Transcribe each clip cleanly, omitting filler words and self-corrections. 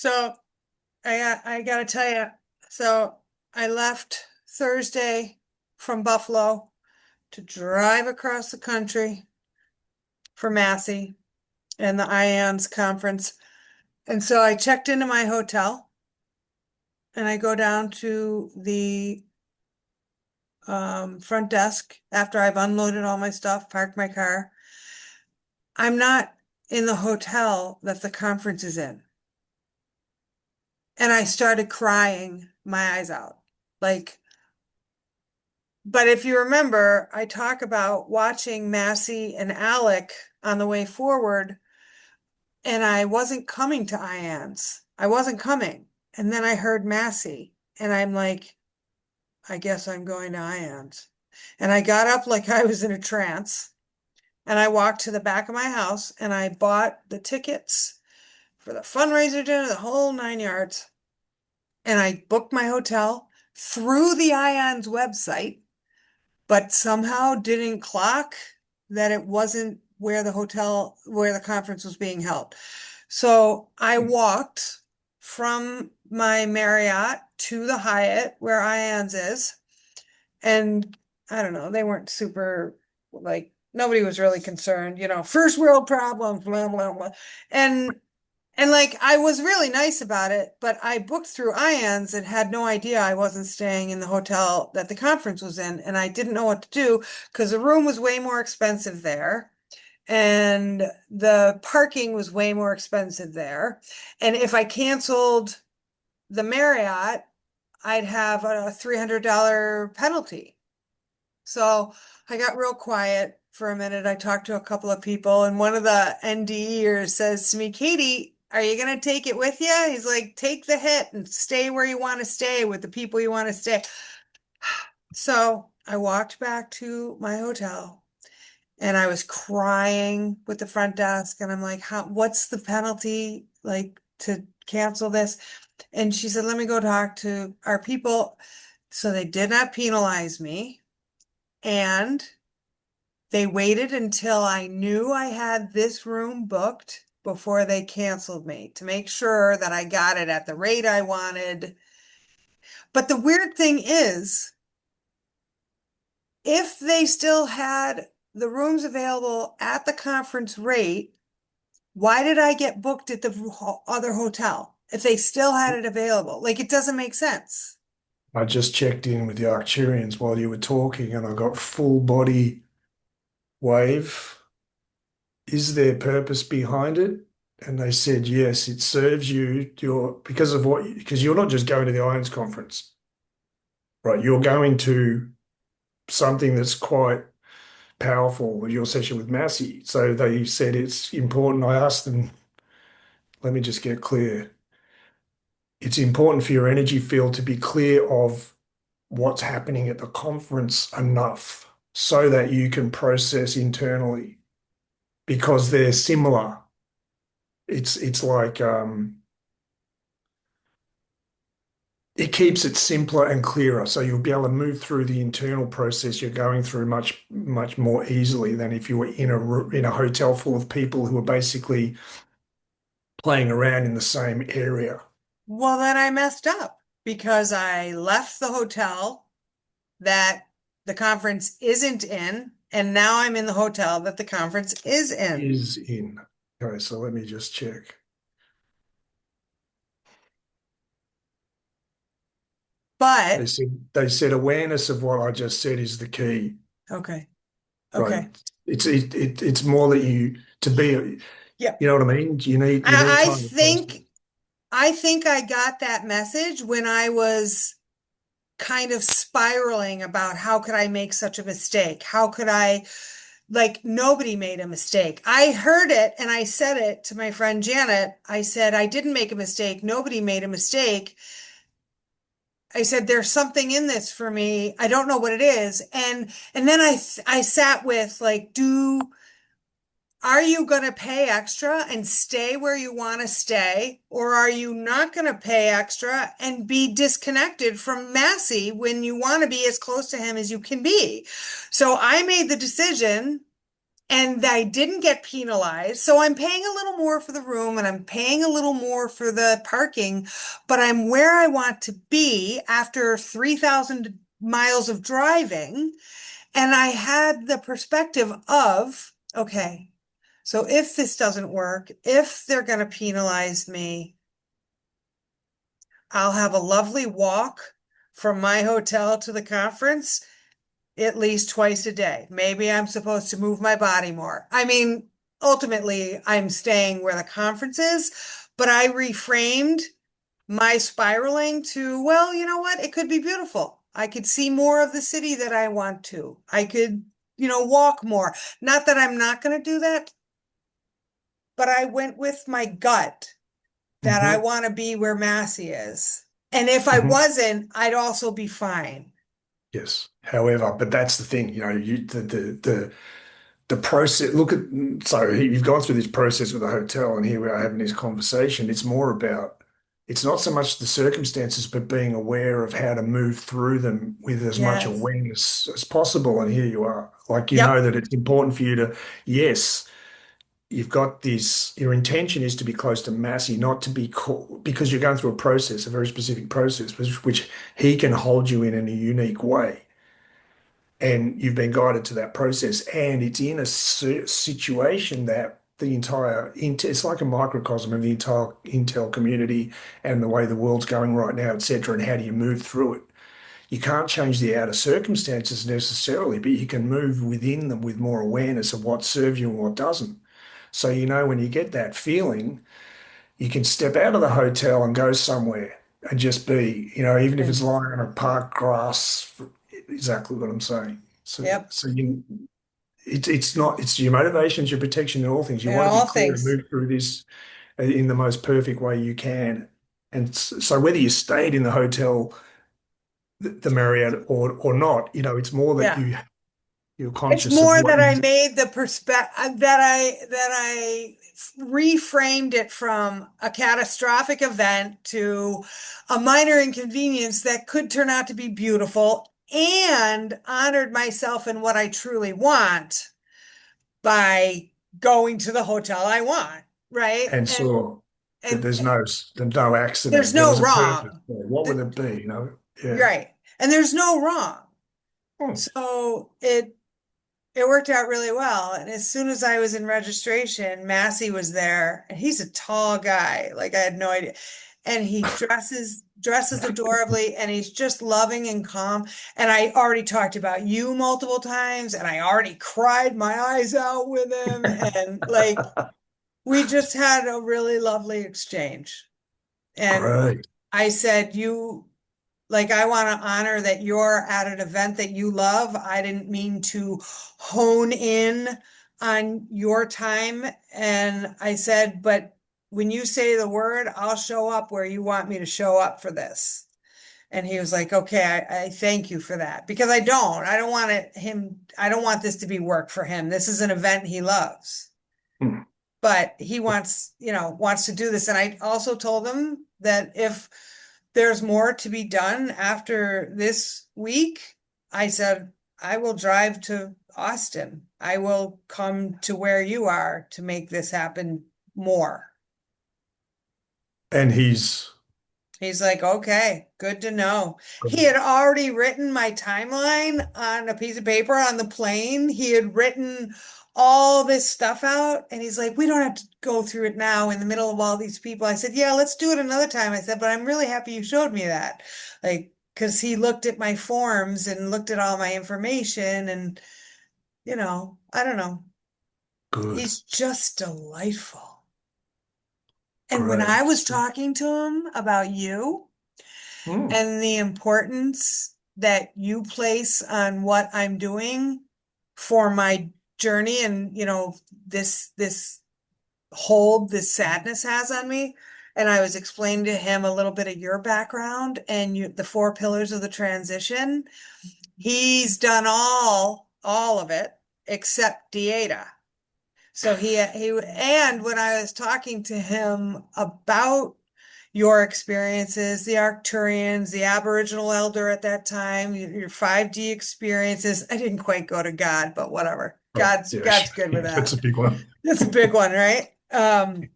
So I gotta tell you, so I left Thursday from Buffalo to drive across the country for Massey and the IANS conference. And so I checked into my hotel and I go down to the front desk after I've unloaded all my stuff, parked my car. I'm not in the hotel that the conference is in. And I started crying my eyes out. Like, but if you remember, I talk about watching Massey and Alec on the way forward, and I wasn't coming to IANS. I wasn't coming. And then I heard Massey, and I'm like, I guess I'm going to IANS. And I got up like I was in a trance, and I walked to the back of my house, and I bought the tickets for the fundraiser dinner, the whole 9 yards. And I booked my hotel through the IANS website, but somehow didn't clock that it wasn't where where the conference was being held. So I walked from my Marriott to the Hyatt where IANS is. And I don't know, they weren't super, like, nobody was really concerned, first world problems, blah, blah, blah. And like I was really nice about it, but I booked through IANS and had no idea I wasn't staying in the hotel that the conference was in, and I didn't know what to do because the room was way more expensive there, and the parking was way more expensive there. And if I canceled the Marriott, I'd have a $300 penalty. So I got real quiet for a minute. I talked to a couple of people, and one of the NDEers says to me, Katie, are you going to take it with you? He's like, take the hit and stay where you want to stay with the people you want to stay. So I walked back to my hotel and I was crying with the front desk. And I'm like, what's the penalty like to cancel this? And she said, let me go talk to our people. So they did not penalize me. And they waited until I knew I had this room booked before they canceled me to make sure that I got it at the rate I wanted. But the weird thing is, if they still had the rooms available at the conference rate, why did I get booked at the other hotel if they still had it available? Like, it doesn't make sense. I just checked in with the Arcturians while you were talking and I got full body wave. Is there purpose behind it? And they said, yes, it serves you because you're not just going to the Irons conference, right? You're going to something that's quite powerful with your session with Massey. So they said it's important. I asked them, let me just get clear. It's important for your energy field to be clear of what's happening at the conference enough so that you can process internally because they're similar. It's like it keeps it simpler and clearer, so you'll be able to move through the internal process you're going through much more easily than if you were in a hotel full of people who are basically playing around in the same area. Well, then I messed up because I left the hotel that the conference isn't in, and now I'm in the hotel that the conference is in. Is in. Okay, so let me just check. They But said they said awareness of what I just said is the key, okay, right? okay. It's more that you to be, Yeah. you know what I mean? You need I time to process. think I got that message when I was kind of spiraling about how could I make such a mistake? How could I, like, nobody made a mistake. I heard it and I said it to my friend Janet. I said, I didn't make a mistake. Nobody made a mistake. I said, there's something in this for me. I don't know what it is. And then I sat with, like, are you going to pay extra and stay where you want to stay? Or are you not going to pay extra and be disconnected from Massey when you want to be as close to him as you can be? So I made the decision, and I didn't get penalized. So I'm paying a little more for the room and I'm paying a little more for the parking, but I'm where I want to be after 3,000 miles of driving. And I had the perspective of, okay, so if this doesn't work, if they're going to penalize me, I'll have a lovely walk from my hotel to the conference at least twice a day. Maybe I'm supposed to move my body more. I mean, ultimately, I'm staying where the conference is, but I reframed my spiraling to, well, you know what? It could be beautiful. I could see more of the city that I want to. I could, walk more. Not that I'm not going to do that, but I went with my gut that I Hmm. want to be where Massey is. And if I Hmm. wasn't, I'd also be fine. Yes. However, but that's the thing, the process. Look at so you've gone through this process with the hotel, and here we are having this conversation. It's more about it's not so much the circumstances, but being aware of how to move through them with as much Yes. awareness as possible. And here you are, like you know Yep. that it's important for you to, yes, you've got this. Your intention is to be close to Massey, not to be caught because you're going through a process, a very specific process, which he can hold you in a unique way and you've been guided to that process and it's in a situation that the entire it's like a microcosm of the entire intel community and the way the world's going right now, etc., and how do you move through it. You can't change the outer circumstances necessarily, but you can move within them with more awareness of what serves you and what doesn't. So when you get that feeling, you can step out of the hotel and go somewhere and just be, even if it's And lying on a park grass, exactly what I'm saying. So, yep. so you, it's not, it's your motivation, it's your protection in all things. You In want to be all clear and things. move through this in the most perfect way you can. And so whether you stayed in the hotel, the Marriott or not, it's more that Yeah. you're It's conscious of more what that I you, made the perspective that I reframed it from a catastrophic event to a minor inconvenience that could turn out to be beautiful and honored myself in what I truly want by going to the hotel I want, right? and And saw that and there's no there's accident. There no was a purpose wrong. there. What would Th- it be, Yeah. Right. And there's no wrong. Hmm. So it worked out really well. And as soon as I was in registration, Massey was there, and he's a tall guy. Like I had no idea. And he dresses adorably, and he's just loving and calm. And I already talked about you multiple times, and I already cried my eyes out with him. And like we just had a really lovely exchange. And Great. I said, I want to honor that you're at an event that you love. I didn't mean to hone in on your time. And I said, but when you say the word, I'll show up where you want me to show up for this. And he was like, okay, I thank you for that because I don't want this to be work for him. This is an event he loves, Hmm. but he wants to do this. And I also told him that if there's more to be done after this week, I said, I will drive to Austin. I will come to where you are to make this happen more. And he's He's like, okay, good to know. He had already written my timeline on a piece of paper on the plane. He had written all this stuff out, and he's like, we don't have to go through it now in the middle of all these people. I said, yeah, let's do it another time. I said, but I'm really happy you showed me that. Like, because he looked at my forms and looked at all my information, and, I don't know. good. He's just delightful. And when I Great. was talking to him about you, Hmm. and the importance that you place on what I'm doing for my journey and this hold this sadness has on me. And I was explaining to him a little bit of your background and the four pillars of the transition. He's done all of it except Dieta. So and when I was talking to him about your experiences, the Arcturians, the Aboriginal elder at that time, your 5D experiences. I didn't quite go to God, but whatever. Oh, God's yeah, God's good with that's that. a big one. That's a big one, right? He Hard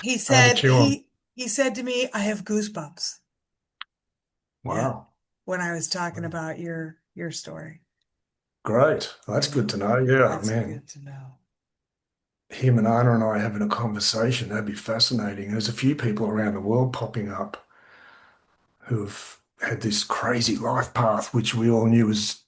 to said chew on. he said to me, I have goosebumps. Yeah, Wow. when I was talking about your story. Great. Well, that's Yeah, good to know. Yeah, that's man. good to know. Him and Anna and I having a conversation, that'd be fascinating. There's a few people around the world popping up who've had this crazy life path, which we all knew was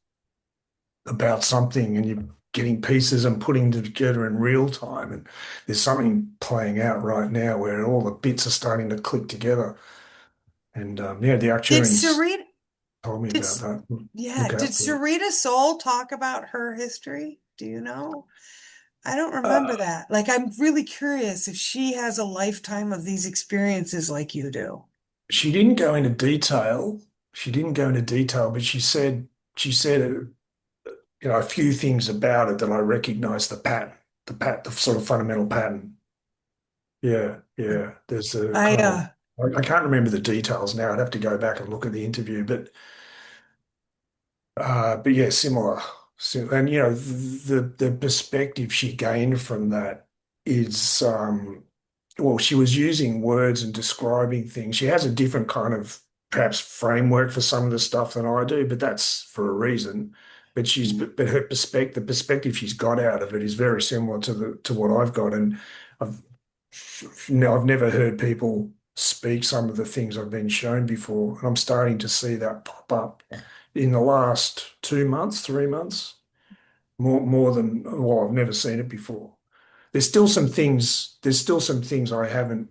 about something, and you're getting pieces and putting them together in real time. And there's something playing out right now where all the bits are starting to click together. And yeah, the Did Arcturians Sarita told me did about that. yeah, Look did out for it. Sarita Soul talk about her history? Do you know? I don't remember Uh, that. Like, I'm really curious if she has a lifetime of these experiences like you do. she didn't go into detail. She didn't go into detail, but she said a few things about it that I recognise the pattern, the sort of fundamental pattern. Yeah, yeah. There's a I kind of I can't remember the details now. I'd have to go back and look at the interview, but yeah, similar. So, and the perspective she gained from that is well, she was using words and describing things. She has a different kind of perhaps framework for some of the stuff than I do, but that's for a reason. But her perspective, the perspective she's got out of it is very similar to what I've got, and I've I've never heard people speak some of the things I've been shown before, and I'm starting to see that pop up in the last 2 months, 3 months, more than well, I've never seen it before. There's still some things I haven't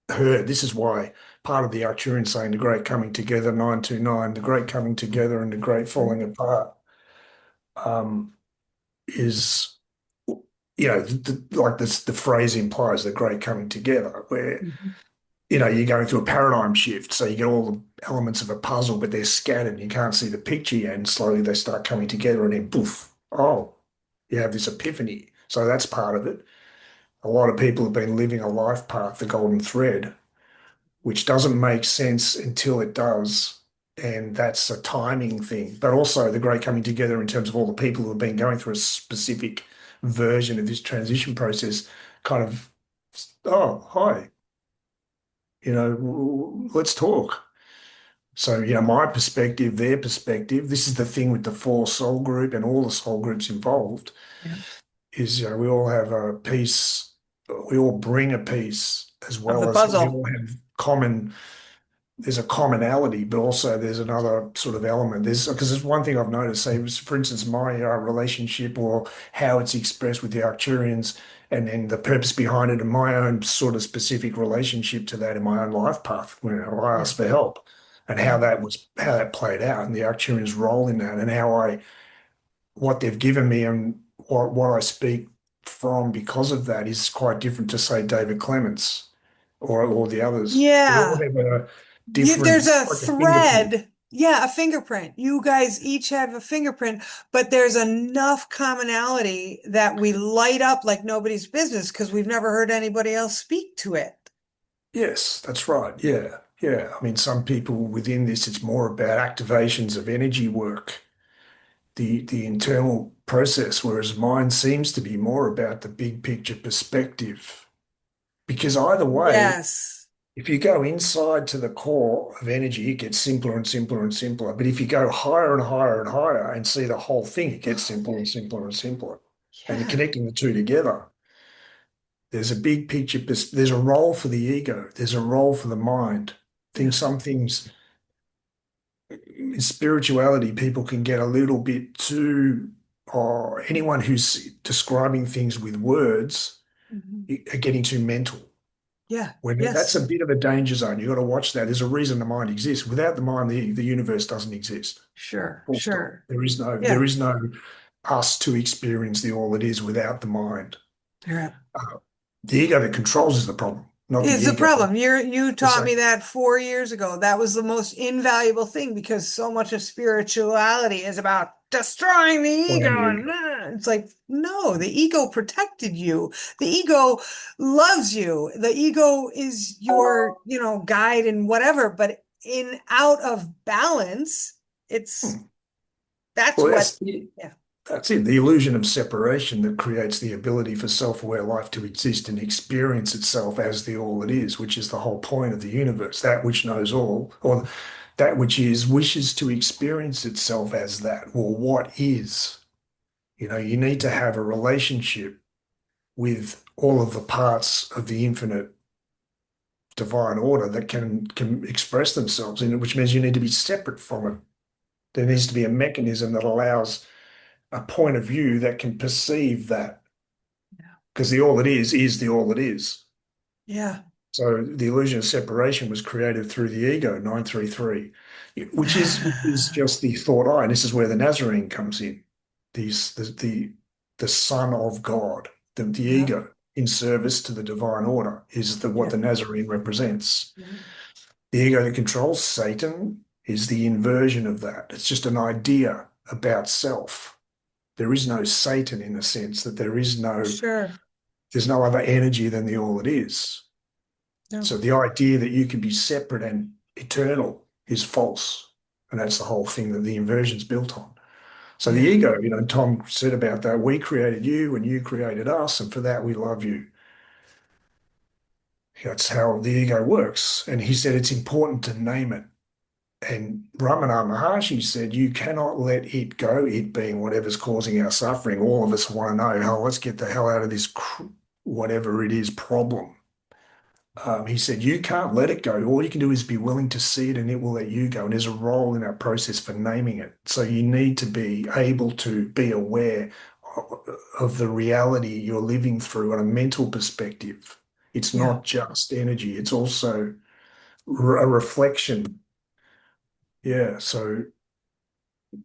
heard. This is why part of the Arcturian saying the great coming together, 929, the great coming together and the great falling apart, um, is like this the phrase implies the great coming together, where Mhm. you're going through a paradigm shift. So you get all the elements of a puzzle, but they're scattered and you can't see the picture yet. And slowly they start coming together and then poof, oh, you have this epiphany. So that's part of it. A lot of people have been living a life path, the golden thread, which doesn't make sense until it does. And that's a timing thing. But also the great coming together in terms of all the people who have been going through a specific version of this transition process kind of, oh, hi, let's talk. So, my perspective, their perspective, this is the thing with the four soul group and all the soul groups involved Yeah. is, we all have a piece, we all bring a piece as Of the well as we puzzle. all have there's a commonality, but also there's another sort of element. Because there's one thing I've noticed, say, for instance, my relationship or how it's expressed with the Arcturians and then the purpose behind it and my own sort of specific relationship to that in my own life path when I Yeah. asked for help and Yeah. how that played out and the Arcturians' role in that and what they've given me and what I speak from because of that is quite different to say David Clements or the others. We all Yeah. have a There's different, a like a fingerprint. thread. Yeah, a fingerprint. You guys each have a fingerprint, but there's enough commonality that we light up like nobody's business because we've never heard anybody else speak to it. Yes, that's right. Yeah. Yeah. I mean, some people within this, it's more about activations of energy work, the internal process, whereas mine seems to be more about the big picture perspective. Because either way, Yes. if you go inside to the core of energy, it gets simpler and simpler and simpler. But if you go higher and higher and higher and see the whole thing, it gets simpler and simpler and simpler. And you're Yeah. connecting the two together. There's a big picture, there's a role for the ego, there's a role for the mind. Yeah. Some things in spirituality, people can get a little bit too, or anyone who's describing things with words Mhm. are getting too mental. Yeah. That's a Yes. bit of a danger zone. You've got to watch that. There's a reason the mind exists. Without the mind, the universe doesn't exist. Sure. Full stop. Sure. There Yeah. is no us to experience the all it is without the mind. Yeah. Uh, the ego that controls is the problem, not the Is the ego. problem. You It's taught like, me that 4 years ago. That was the most invaluable thing because so much of spirituality is about destroying the ego. playing the And ego. it's like, no, the ego protected you. The ego loves you. The ego is your, guide and whatever. But in out of balance, it's Hmm. that's Well, what, yeah. That's it, the illusion of separation that creates the ability for self-aware life to exist and experience itself as the all it is, which is the whole point of the universe. That which knows all, or that which is, wishes to experience itself as that, or what is. You need to have a relationship with all of the parts of the infinite divine order that can express themselves in it, which means you need to be separate from it. There needs to be a mechanism that allows a point of view that can perceive that, because the all it is the all it is. Yeah. So the illusion of separation was created through the ego, 933, which is just the thought I, and this is where the Nazarene comes in. The Son of God, the Yeah. ego in service to the divine order is what Yeah. the Nazarene represents. Yeah. The ego that controls Satan is the inversion of that. It's just an idea about self. There is no Satan in the sense that Sure. there's no other energy than the all it is. No. So the idea that you can be separate and eternal is false. And that's the whole thing that the inversion's built on. So the Yeah. ego, Tom said about that, we created you and you created us, and for that we love you. That's how the ego works. And he said it's important to name it. And Ramana Maharshi said, you cannot let it go, it being whatever's causing our suffering. All of us want to know, hell, let's get the hell out of this, whatever it is, problem. He said, you can't let it go. All you can do is be willing to see it and it will let you go. And there's a role in our process for naming it. So you need to be able to be aware of the reality you're living through on a mental perspective. It's Yeah. not just energy, it's also a reflection. Yeah. So,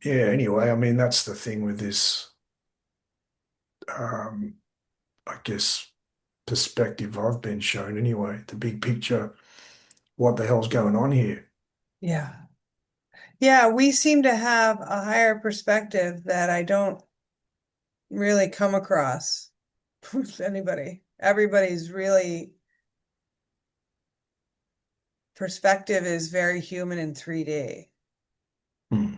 yeah, anyway, I mean, that's the thing with this, um, I guess, perspective I've been shown anyway, the big picture, what the hell's going on here? Yeah. Yeah. We seem to have a higher perspective that I don't really come across with anybody. Everybody's really perspective is very human in 3D. Hmm.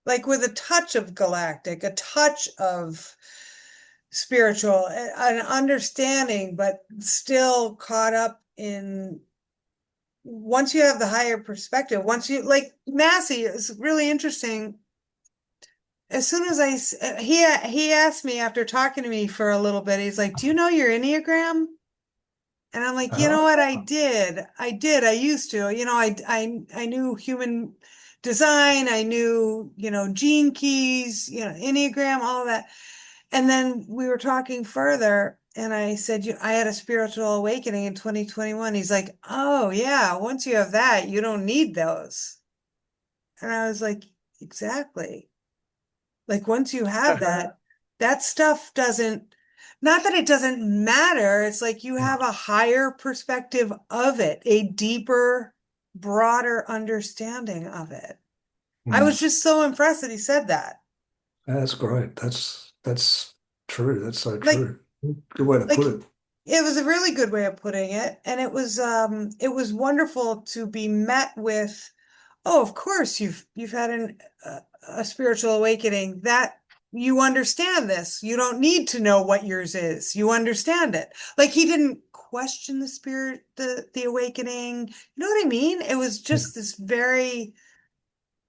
Like with a touch of galactic, a touch of spiritual, an understanding, but still caught up in once you have the higher perspective, once you like Massey is really interesting. As soon as he asked me after talking to me for a little bit, he's like, "Do you know your Enneagram?" And I'm like, you know what? Ah, I used to. I knew human design. I knew, gene keys, Enneagram, all of that. And then we were talking further, and I said, I had a spiritual awakening in 2021. He's like, oh, yeah, once you have that, you don't need those. And I was like, exactly. Like, once you have that, that stuff doesn't, not that it doesn't matter. It's like you have a higher perspective of it, a deeper, broader understanding of it. I hmm. was just so impressed that he said that. That's great. That's true. That's so Like, true. Good way to like put it. it was a really good way of putting it, and it was wonderful to be met with, oh, of course you've had a spiritual awakening that you understand this. You don't need to know what yours is. You understand it. Like he didn't question the spirit, the awakening. You know what I mean? It was Yeah. just this very,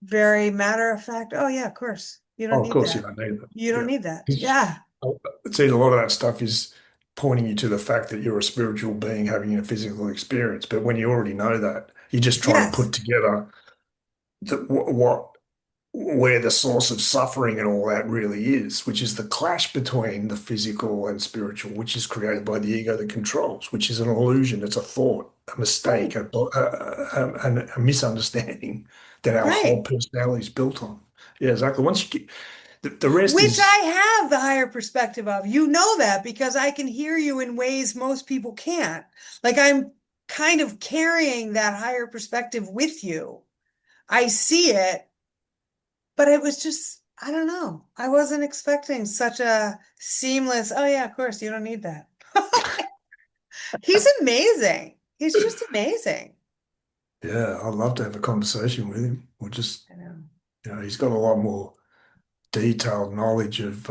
very matter of fact. Oh yeah, of course. You don't Oh, of need course you that. don't need that. You don't Yeah. need that. Yeah. See, a lot of that stuff is pointing you to the fact that you're a spiritual being having a physical experience. But when you already know that, you're just trying to Yes. put together what where the source of suffering and all that really is, which is the clash between the physical and spiritual, which is created by the ego that controls, which is an illusion, it's a thought, a mistake, Right. a misunderstanding that our whole Right. personality is built on. Yeah, exactly. Once you get the rest Which is, I have the higher perspective of. You know that because I can hear you in ways most people can't. Like I'm kind of carrying that higher perspective with you. I see it, but it was just, I don't know. I wasn't expecting such a seamless, oh yeah, of course, you don't need that. He's amazing. He's just amazing. yeah, I'd love to have a conversation with him, or just, I know. he's got a lot more. detailed knowledge of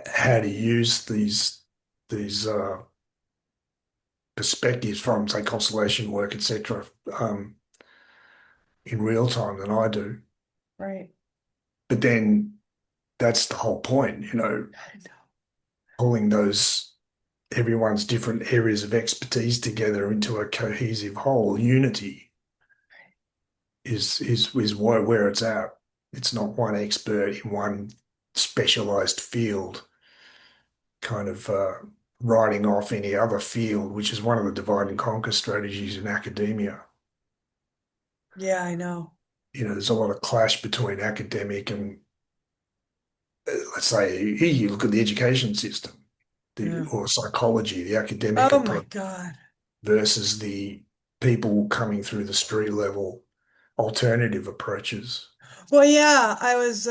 how to use these perspectives from, say, constellation work, etc., um, in real time than I do. Right. But then that's the whole point, I know. pulling those everyone's different areas of expertise together into a cohesive whole. Unity is where it's at. It's not one expert in one specialized field kind of writing off any other field, which is one of the divide and conquer strategies in academia. Yeah, I know. There's a lot of clash between academic and, let's say, you look at the education system, Yeah. or psychology, the academic Oh my approach God. versus the people coming through the street level alternative approaches. Well, yeah, I was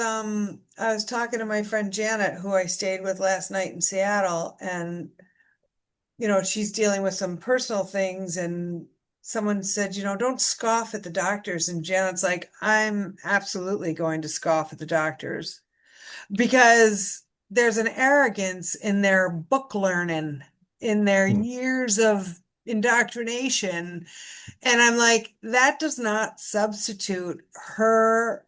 talking to my friend Janet, who I stayed with last night in Seattle, and she's dealing with some personal things, and someone said, don't scoff at the doctors. And Janet's like, I'm absolutely going to scoff at the doctors because there's an arrogance in their book learning, in their Mm, years of indoctrination. And I'm like, that does not substitute her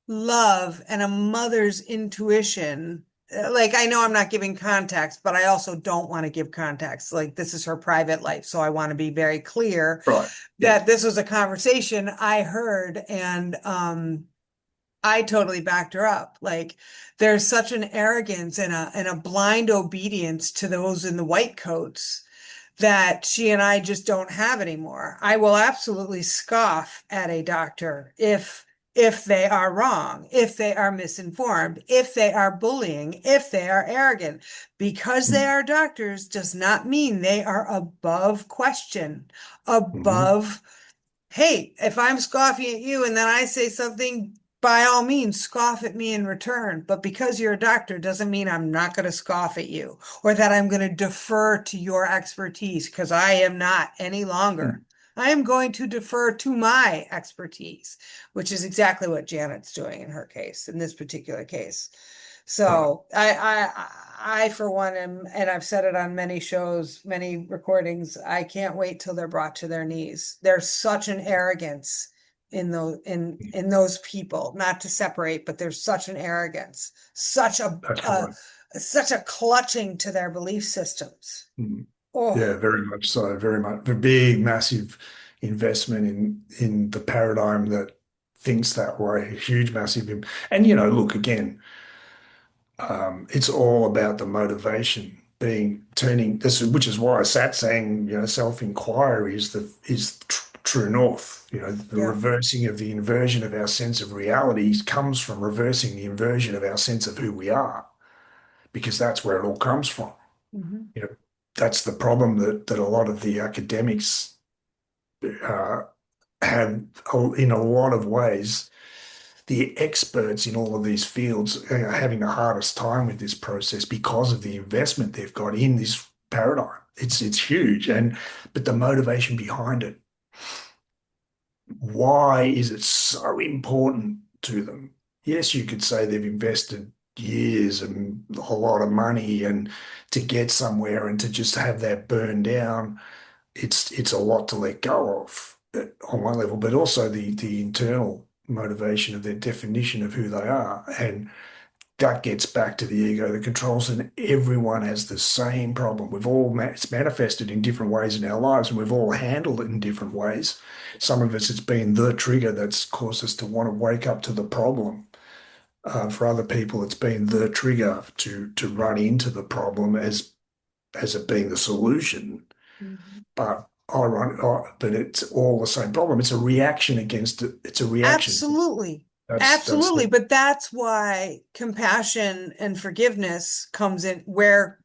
love and a mother's intuition. Like, I know I'm not giving context, but I also don't want to give context. Like, this is her private life. So I want to be very clear right. Yeah. that this was a conversation I heard, and I totally backed her up. Like, there's such an arrogance and a blind obedience to those in the white coats that she and I just don't have anymore. I will absolutely scoff at a doctor if they are wrong, if they are misinformed, if they are bullying, if they are arrogant. Because they Mm, are doctors does not mean they are above question, mhm, above, hey, if I'm scoffing at you and then I say something, by all means, scoff at me in return. But because you're a doctor doesn't mean I'm not going to scoff at you or that I'm going to defer to your expertise, because I am not any longer. mm, I am going to defer to my expertise, which is exactly what Janet's doing in her case, in this particular case. right. So I for one am, and I've said it on many shows, many recordings, I can't wait till they're brought to their knees. There's such an arrogance in those in those people, not to separate, but there's such an arrogance, That's right. such a clutching to their belief systems. Mm. Oh, Yeah, very much so. Very much. A big, massive investment in the paradigm that thinks that way. Huge, massive. And, look, again, it's all about the motivation being turning this, which is why I sat saying, self-inquiry is true north. The yeah. reversing of the inversion of our sense of reality comes from reversing the inversion of our sense of who we are, because that's where it all comes from. Mhm. You know, that's the problem that a lot of the academics uh, have, in a lot of ways. The experts in all of these fields are having the hardest time with this process because of the investment they've got in this paradigm. It's huge, but the motivation behind it. Why is it so important to them? Yes, you could say they've invested years and a lot of money and to get somewhere and to just have that burn down, it's a lot to let go of, on one level, but also the internal motivation of their definition of who they are. And that gets back to the ego that controls, and everyone has the same problem. It's manifested in different ways in our lives, and we've all handled it in different ways. Some of us, it's been the trigger that's caused us to want to wake up to the problem. For other people, it's been the trigger to run into the problem as it being the solution. Mhm. But it's all the same problem. It's a reaction against it. It's a reaction. Absolutely. That's Absolutely. the But that's why compassion and forgiveness comes in, where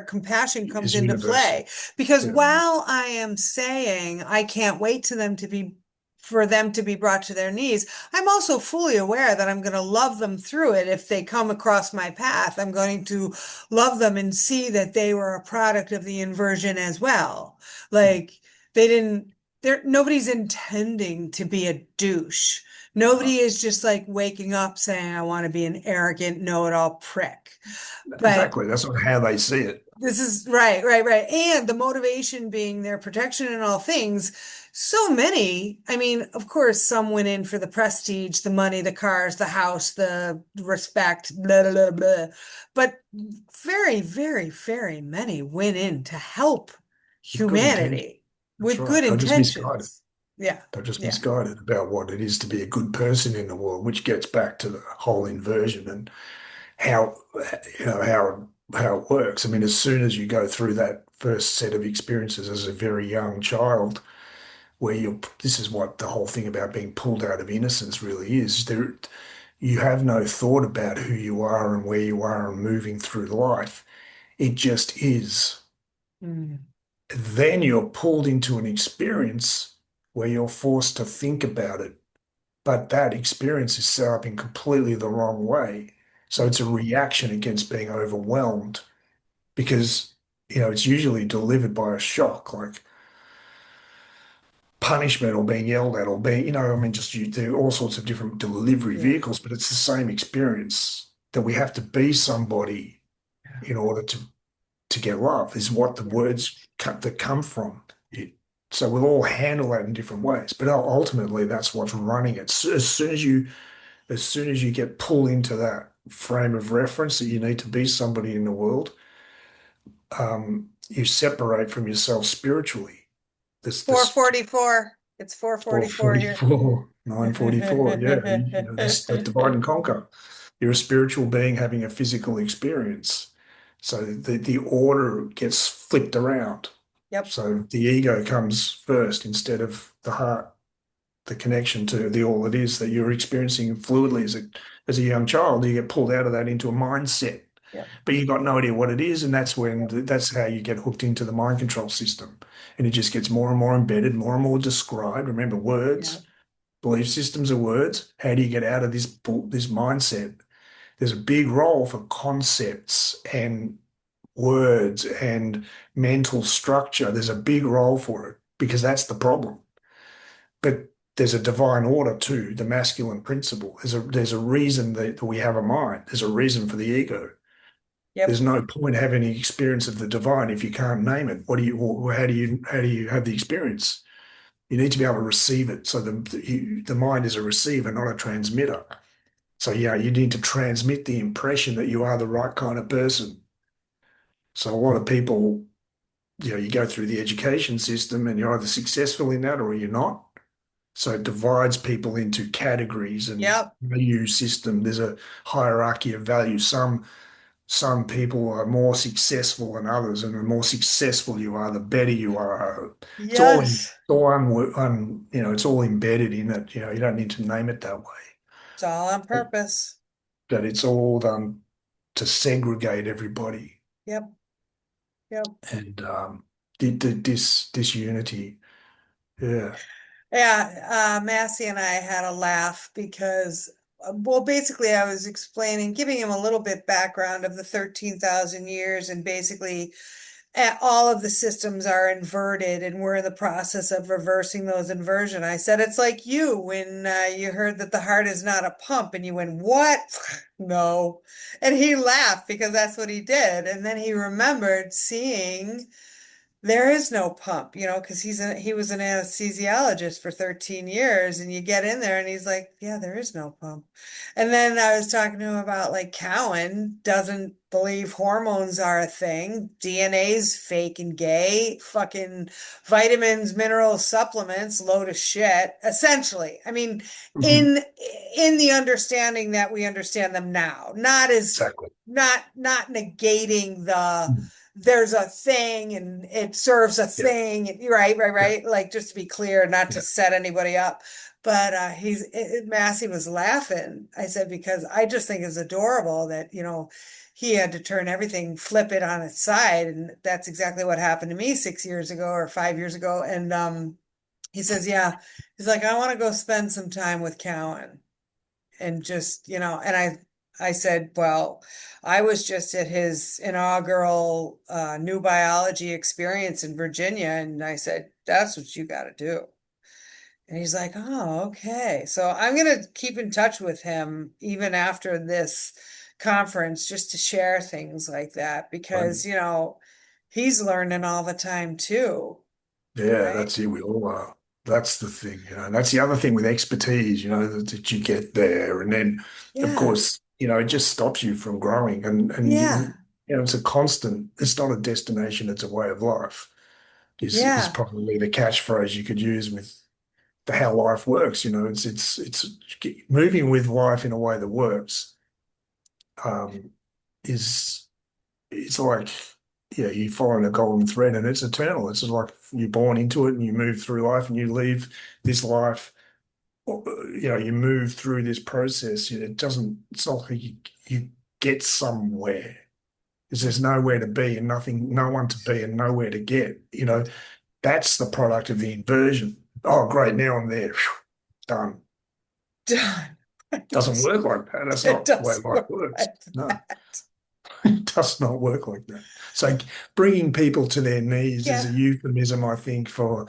compassion comes is into universal. play. Because Yeah. while I am saying I can't wait to them to be for them to be brought to their knees, I'm also fully aware that I'm going to love them through it. If they come across my path, I'm going to love them and see that they were a product of the inversion as well. Like, they didn't, nobody's intending to be a douche. Nobody is just like waking up saying, I want to be an arrogant, know-it-all prick. But Exactly. That's not how they see it. this is right, right, right. And the motivation being their protection in all things. So many, I mean, of course, some went in for the prestige, the money, the cars, the house, the respect, blah, blah, blah, blah. But very, very, very many went in to help Good intent. humanity That's with right. good They're just misguided. intentions. Yeah, They're just yeah, misguided about what it is to be a good person in the world, which gets back to the whole inversion and how how it works. I mean, as soon as you go through that first set of experiences as a very young child, where you this is what the whole thing about being pulled out of innocence really is. There, you have no thought about who you are and where you are and moving through life. It just is. mm, Then you're pulled into an experience where you're forced to think about it, but that experience is set up in completely the wrong way. So it's a reaction against being overwhelmed because, it's usually delivered by a shock, like punishment or being yelled at or being, I mean, just there are all sorts of different delivery yeah, vehicles, but it's the same experience that we have to be somebody yeah, in order to get love is what the yeah. words that come from it. So we'll all handle that in different ways, but ultimately that's what's running it. As soon as you get pulled into that frame of reference that you need to be somebody in the world, you separate from yourself spiritually. This 444. It's 444 here. 444, 944. Yeah, this that divide and conquer. You're a spiritual being having a physical experience. So the order gets flipped around. Yep, So the ego comes first instead of the heart, the connection to the all it is that you're experiencing fluidly as a young child. You get pulled out of that into a mindset, yep, but you've got no idea what it is, and that's how you get hooked into the mind control system, and it just gets more and more embedded, more and more described. Remember, yep, words, belief systems are words. How do you get out of this mindset? There's a big role for concepts and words and mental structure. There's a big role for it because that's the problem. But there's a divine order too, the masculine principle. There's a reason that we have a mind. There's a reason for the ego. yep, There's no point having any experience of the divine if you can't name it. How do you have the experience? You need to be able to receive it. So the mind is a receiver, not a transmitter. So yeah, you need to transmit the impression that you are the right kind of person. So a lot of people, you go through the education system and you're either successful in that or you're not. So it divides people into categories and yep. value system. There's a hierarchy of value. Some people are more successful than others, and the more successful you are, the better you are. It's all in, Yes. it's all it's all embedded in it. You don't need to name it that way, It's all on but, purpose. but it's all done to segregate everybody Yep, yep. and this unity. Yeah. Yeah, Massey and I had a laugh because, well, basically, I was explaining, giving him a little bit background of the 13,000 years, and basically, all of the systems are inverted, and we're in the process of reversing those inversion. I said, it's like you when you heard that the heart is not a pump, and you went, "What? No." And he laughed because that's what he did. And then he remembered seeing. There is no pump, because he was an anesthesiologist for 13 years, and you get in there and he's like, yeah, there is no pump. And then I was talking to him about like Cowan doesn't believe hormones are a thing. DNA's fake and gay, fucking vitamins, minerals, supplements, load of shit, essentially. I mean, Mhm. in the understanding that we understand them now, not as Exactly. not negating the Mhm. there's a thing and it serves a Yeah. thing. Right, right, Yeah. right. Like just to be clear, not to Yeah. set anybody up. But Massey was laughing. I said, because I just think it's adorable that, he had to turn everything, flip it on its side. And that's exactly what happened to me 6 years ago or 5 years ago. And he says, yeah, he's like, I want to go spend some time with Cowan and just, and I said, well, I was just at his inaugural new biology experience in Virginia, and I said, that's what you got to do. And he's like, oh, okay. So I'm going to keep in touch with him even after this conference just to share things like that Right. because, he's learning all the time too, Yeah, right? that's it. We all are. That's the thing, and that's the other thing with expertise, that you get there. And then, of Yeah. course, it just stops you from growing. And Yeah. it's a constant, it's not a destination, it's a way of life, is Yeah. probably the catchphrase you could use with the how life works. It's moving with life in a way that works, um, is it's like, yeah, you follow a golden thread and it's eternal. It's like you're born into it and you move through life and you leave this life. You move through this process. It's not like you get somewhere. Because there's nowhere to be and nothing, no one to be and nowhere to get. That's the product of the inversion. Oh, great, now I'm there. Phew, done. Done. Doesn't Right. work like that. That's It not the way does life work works. like No. that. It does not work like that. So bringing people to their knees is a Yeah. euphemism, I think, for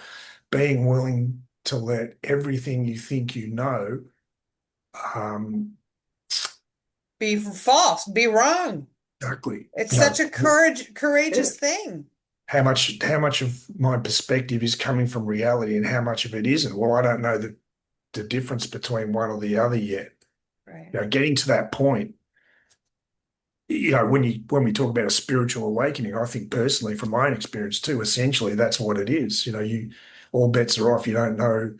being willing to let everything you think you know, um, Be false, be wrong. exactly, It's such a yeah, courageous thing. how much of my perspective is coming from reality and how much of it isn't. Well, I don't know the difference between one or the other yet. Right. Getting to that point, when we talk about a spiritual awakening, I think personally, from my own experience too, essentially that's what it is. You all bets are off. You don't know,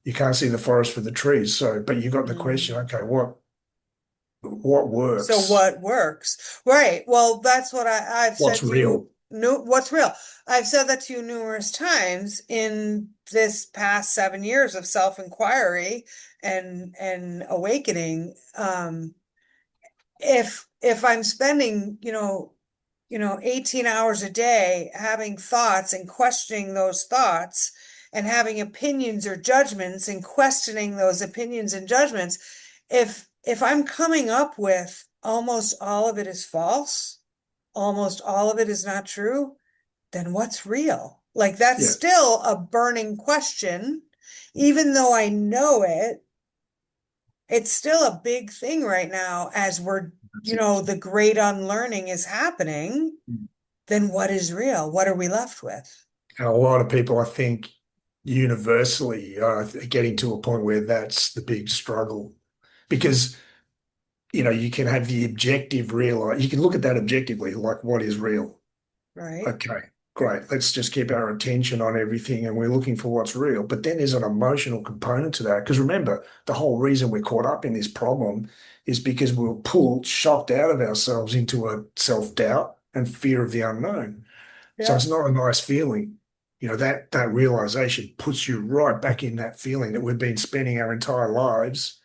you can't see the forest for the trees. So, but you got the question, Mm. okay, what So works? what works? Right. Well, that's what I've What's said to you. real? What's real? I've said that to you numerous times in this past 7 years of self-inquiry and awakening. If I'm spending, 18 hours a day having thoughts and questioning those thoughts and having opinions or judgments and questioning those opinions and judgments, if I'm coming up with almost all of it is false, almost all of it is not true, then what's real? Like that's Yeah, still a burning question. Even though I know it, it's still a big thing right now as that's it. the great unlearning is happening. Then what is real? What are we left with? And a lot of people, I think, universally are getting to a point where that's the big struggle because you can have the objective real. You can look at that objectively, like what is real. Right? Okay, great. Let's just keep our attention on everything and we're looking for what's real. But then there's an emotional component to that. Because remember, the whole reason we're caught up in this problem is because we were pulled, shocked out of ourselves into a self-doubt and fear of the unknown. So Yeah. it's not a nice feeling. That realization puts you right back in that feeling that we've been spending our entire lives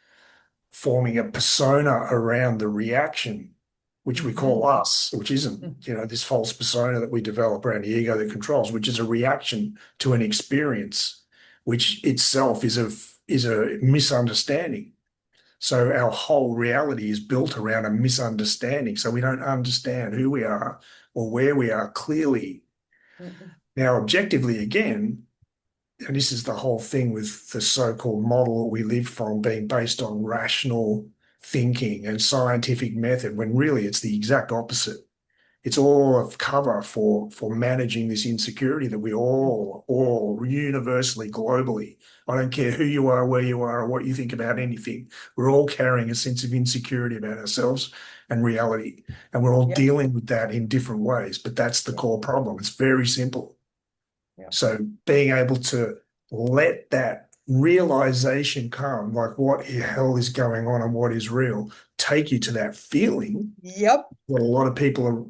forming a persona around the reaction, which we Hmm. call us, which isn't, this false persona that we develop around the ego that controls, which is a reaction to an experience, which itself is a misunderstanding. So our whole reality is built around a misunderstanding. So we don't understand who we are or where we are clearly. Now, objectively, again, and this is the whole thing with the so-called model we live from being based on rational thinking and scientific method, when really it's the exact opposite. It's all a cover for managing this insecurity that we all universally, globally. I don't care who you are, where you are, or what you think about anything. We're all carrying a sense of insecurity about ourselves and reality. And we're all Yep. dealing with that in different ways. But that's the Yep. core problem. It's very simple. Yep. So being able to let that realization come, like what the hell is going on and what is real, take you to that feeling, Yep. what a lot of people are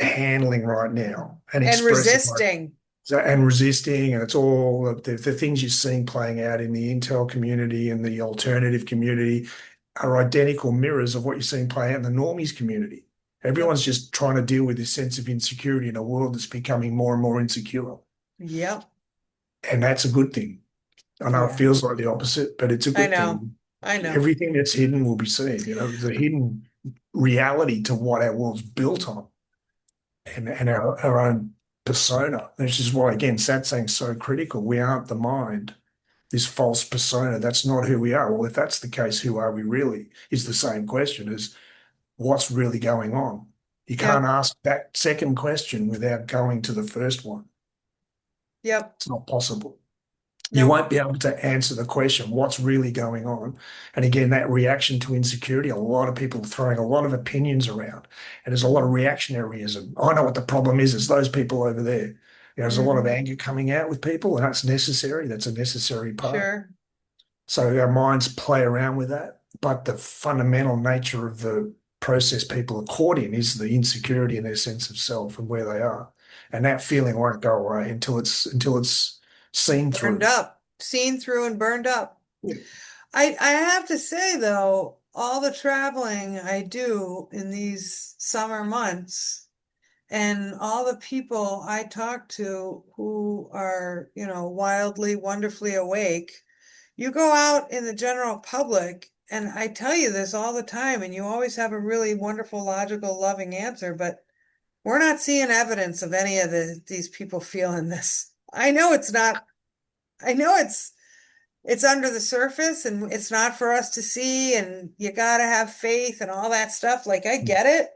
handling right now and And expressing like resisting. and resisting. And it's all the things you're seeing playing out in the Intel community and the alternative community are identical mirrors of what you're seeing play out in the normies community. Yep. Everyone's just trying to deal with this sense of insecurity in a world that's becoming more and more insecure. Yep. And that's a good thing. I know it Yeah. feels like the opposite, but it's a I good know. thing. I know. Everything that's hidden will be seen. There's a hidden reality to what our world's built on and our own persona. This is why, again, Satsang's so critical. We aren't the mind. this false persona. That's not who we are. Well, if that's the case, who are we really? Is the same question as what's really going on. You can't Yep. ask that second question without going to the first one. Yep. It's not possible. You Nope. won't be able to answer the question, what's really going on? And again, that reaction to insecurity, a lot of people throwing a lot of opinions around, and there's a lot of reactionaryism. I know what the problem is. It's those people over there. There's a lot of Hmm. anger coming out with people, and that's necessary. That's a necessary part. Sure. So our minds play around with that. But the fundamental nature of the process people are caught in is the insecurity in their sense of self and where they are. And that feeling won't go away until it's seen Burned through. up, seen through and burned up. Yeah. I have to say though, all the traveling I do in these summer months and all the people I talk to who are, wildly, wonderfully awake, you go out in the general public, and I tell you this all the time, and you always have a really wonderful, logical, loving answer, but we're not seeing evidence of any of these people feeling this. I know it's not, I know it's under the surface and it's not for us to see, and you gotta have faith and all that stuff. Like, I get it.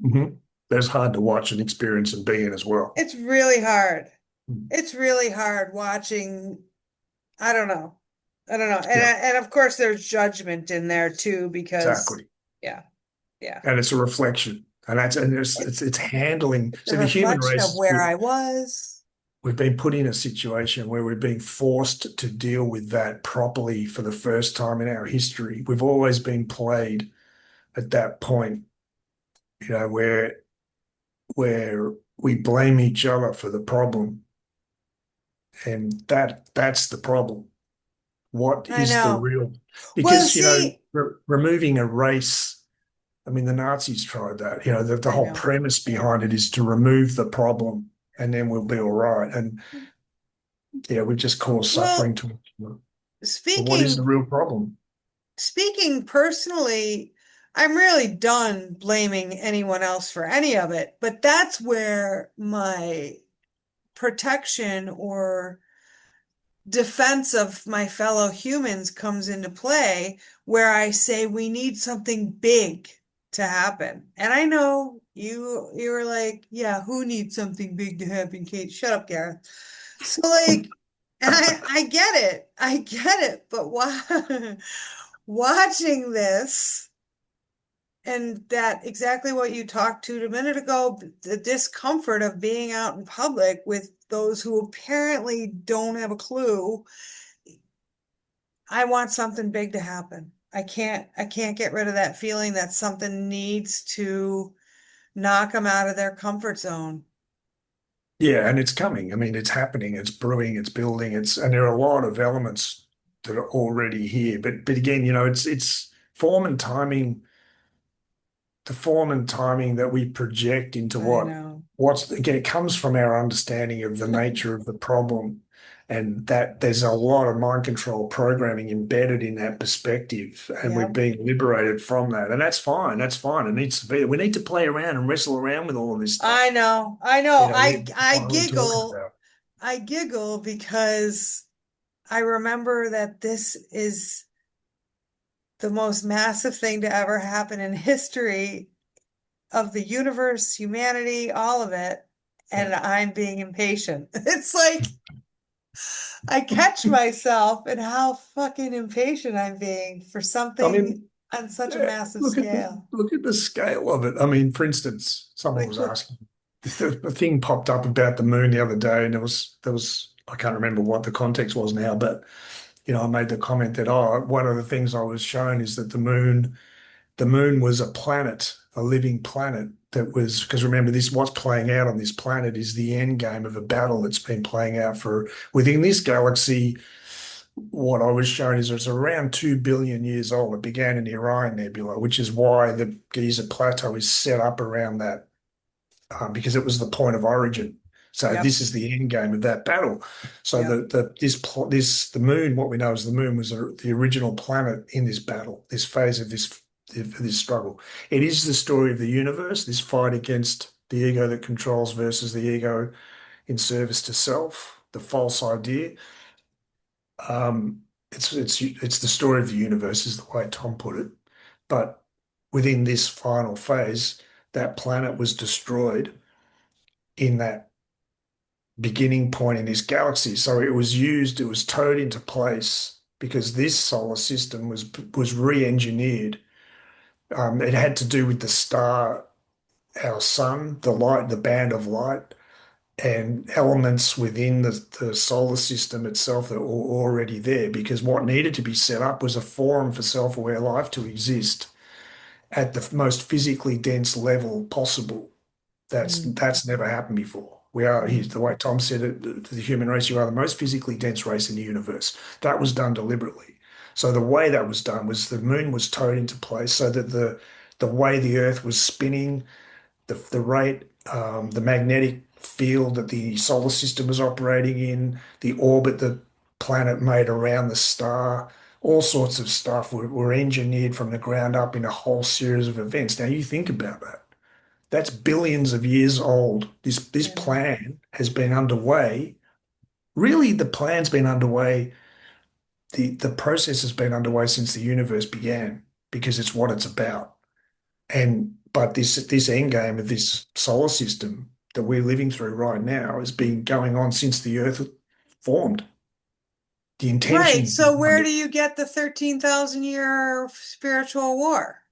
Mhm. That's hard to watch and experience and be in as well. It's really hard. Mm. It's really hard watching. I don't know. I don't know. Yeah, And of course there's judgment in there too, because exactly. yeah, yeah. And it's a reflection. And that's and It's it's handling. the So the human reflection of race, where I was. we've been put in a situation where we're being forced to deal with that properly for the first time in our history. We've always been played at that point, where we blame each other for the problem. And that's the problem. What I is the know. real? Well, Because, see, removing a race, I mean, the Nazis tried that. The I whole know. premise Yeah. behind it is to remove the problem and then we'll be all right. And yeah, we've just caused suffering Well, to each other. But what is the speaking real problem? speaking personally, I'm really done blaming anyone else for any of it, but that's where my protection or defense of my fellow humans comes into play, where I say we need something big to happen. And I know you were like, yeah, who needs something big to happen, Kate? Shut up, Gareth. So like, and I get it. I get it. But why watching this and that exactly what you talked to a minute ago, the discomfort of being out in public with those who apparently don't have a clue. I want something big to happen. I can't get rid of that feeling that something needs to knock them out of their comfort zone. Yeah, and it's coming. I mean, it's happening. It's brewing. It's building. And there are a lot of elements that are already here. But again, it's form and timing. The form and timing that we project into I know. what's again, it comes from our understanding of the nature of the problem, and that there's a lot of mind control programming embedded in that perspective, and we're Yep. being liberated from that, and that's fine. That's fine. It needs to be. We need to play around and wrestle around with all of this I stuff. know. I know. I What are we talking giggle. about? I giggle because I remember that this is the most massive thing to ever happen in history of the universe, humanity, all of it. Yeah. And I'm being impatient. It's like I catch myself and how fucking impatient I'm being for I something mean, on such a massive scale. look at the scale of it. I mean, for instance, someone Like, was asking, the thing popped up about the moon the other day, and there was I can't remember what the context was now, but I made the comment that one of the things I was shown is that the moon was a planet, a living planet that was because remember this what's playing out on this planet is the end game of a battle that's been playing out for within this galaxy. What I was shown is it's around 2 billion years old. It began in the Orion Nebula, which is why the Giza Plateau is set up around that, because it was the point of origin. So yep, this is the end game of that battle. So yep, the moon, what we know is the moon was the original planet in this battle, this phase of this struggle. It is the story of the universe, this fight against the ego that controls versus the ego in service to self, the false idea. It's the story of the universe, is the way Tom put it. But within this final phase, that planet was destroyed in that beginning point in this galaxy. So it was used, it was towed into place because this solar system was re-engineered. It had to do with the star, our sun, the light, the band of light, and elements within the solar system itself that were already there. Because what needed to be set up was a forum for self-aware life to exist at the most physically dense level possible. Mm, That's never happened before. We are, mm. he's the way Tom said it, the human race, you are the most physically dense race in the universe. That was done deliberately. So the way that was done was the moon was towed into place so that the way the Earth was spinning, the rate, the magnetic field that the solar system was operating in, the orbit the planet made around the star, all sorts of stuff were engineered from the ground up in a whole series of events. Now you think about that. That's billions of years old. This Yeah. plan has been underway. Really, the plan's been underway. The process has been underway since the universe began because it's what it's about. And but this end game of this solar system that we're living through right now has been going on since the Earth formed. The Right. intention So behind where do it. you get the 13,000 year spiritual war?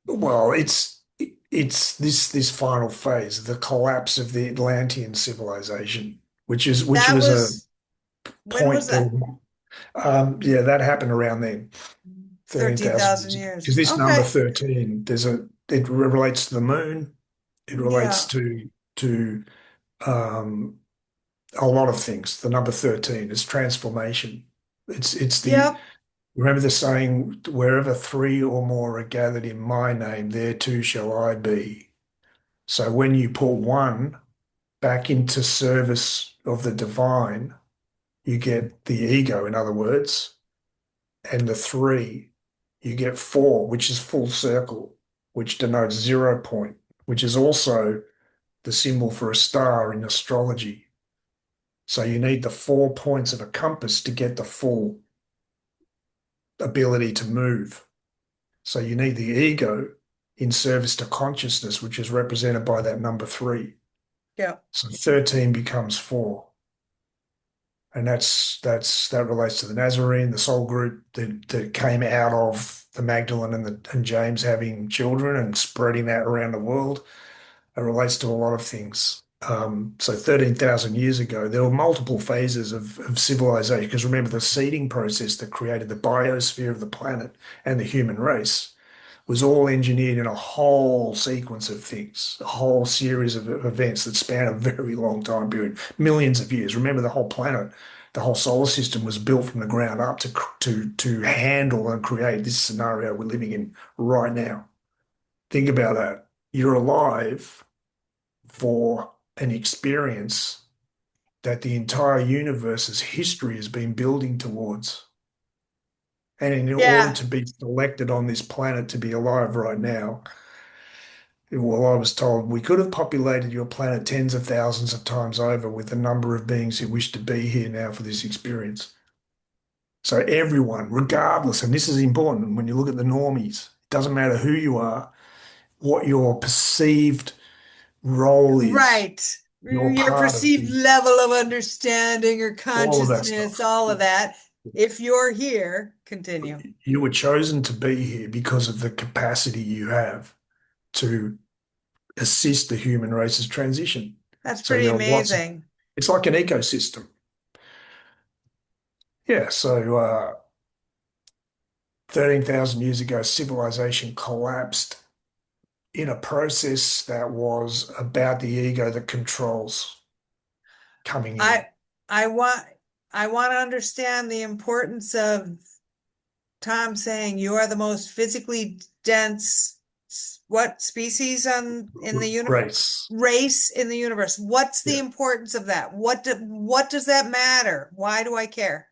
Well, it's this final phase, the collapse of the Atlantean civilization, which That was a was, when was point that that? yeah, that happened around then, 13,000 13,000 years ago. years. Because this number Okay. 13, it relates to the moon, it relates Yeah. to um, a lot of things. The number 13 is transformation. It's the Yep. remember the saying, wherever three or more are gathered in my name, there too shall I be. So when you put one back into service of the divine, you get the ego, in other words, and the three, you get four, which is full circle, which denotes 0 point, which is also the symbol for a star in astrology. So you need the 4 points of a compass to get the full ability to move. So you need the ego in service to consciousness, which is represented by that number three. Yep. So 13 becomes four. And that relates to the Nazarene, the soul group that came out of the Magdalene and James having children and spreading that around the world. It relates to a lot of things. So 13,000 years ago, there were multiple phases of civilization. Because remember, the seeding process that created the biosphere of the planet and the human race was all engineered in a whole sequence of things, a whole series of events that span a very long time period, millions of years. Remember, the whole planet, the whole solar system was built from the ground up to handle and create this scenario we're living in right now. Think about that. You're alive for an experience that the entire universe's history has been building towards. And in order Yeah. to be selected on this planet to be alive right now, well, I was told we could have populated your planet tens of thousands of times over with the number of beings who wish to be here now for this experience. So everyone, regardless, and this is important when you look at the normies, it doesn't matter who you are, what your perceived role is, Right. you're Your part of perceived the, level of understanding or all of that consciousness, stuff. all of that. If you're here, continue. You were chosen to be here because of the capacity you have to assist the human race's transition. That's So pretty there are lots of, amazing. it's like an ecosystem. Yeah, so 13,000 years ago, civilization collapsed in a process that was about the ego that controls coming in. I I want I want to understand the importance of Tom saying you are the most physically dense what species on in the universe Race. race in the universe. What's the Yeah. importance of that? What does that matter? Why do I care?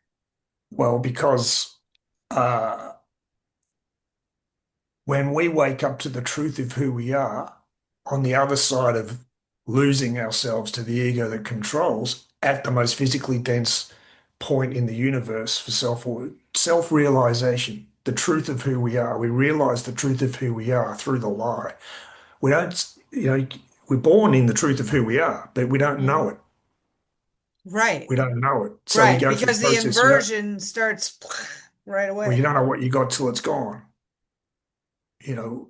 Well, because uh, when we wake up to the truth of who we are, on the other side of losing ourselves to the ego that controls at the most physically dense point in the universe for self-realization, the truth of who we are. We realize the truth of who we are through the lie. We don't, we're born in the truth of who we are, but we don't know Mhm. it. Right. We don't know it. So we Right. go through the Because the process. inversion starts right Well, you away. don't know what you got till it's gone. You know,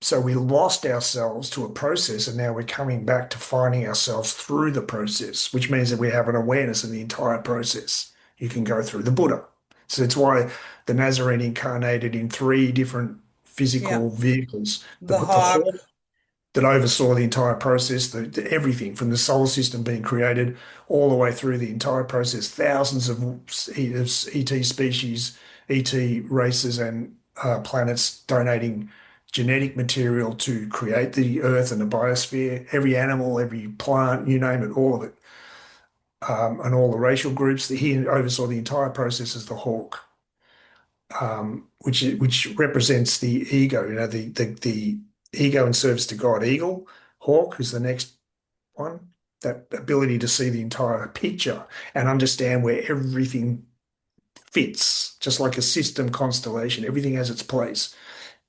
so we lost ourselves to a process, and now we're coming back to finding ourselves through the process, which means that we have an awareness of the entire process. You can go through the Buddha. So it's why the Nazarene incarnated in three different Yeah. physical vehicles. The, The the hawk. hawk that oversaw the entire process, everything from the solar system being created all the way through the entire process, thousands of ET species, ET races, and planets donating genetic material to create the Earth and the biosphere, every animal, every plant, you name it, all of it, and all the racial groups. He oversaw the entire process as the hawk. Which represents the ego, the ego in service to God. Eagle, hawk is the next one. That ability to see the entire picture and understand where everything fits, just like a system constellation. Everything has its place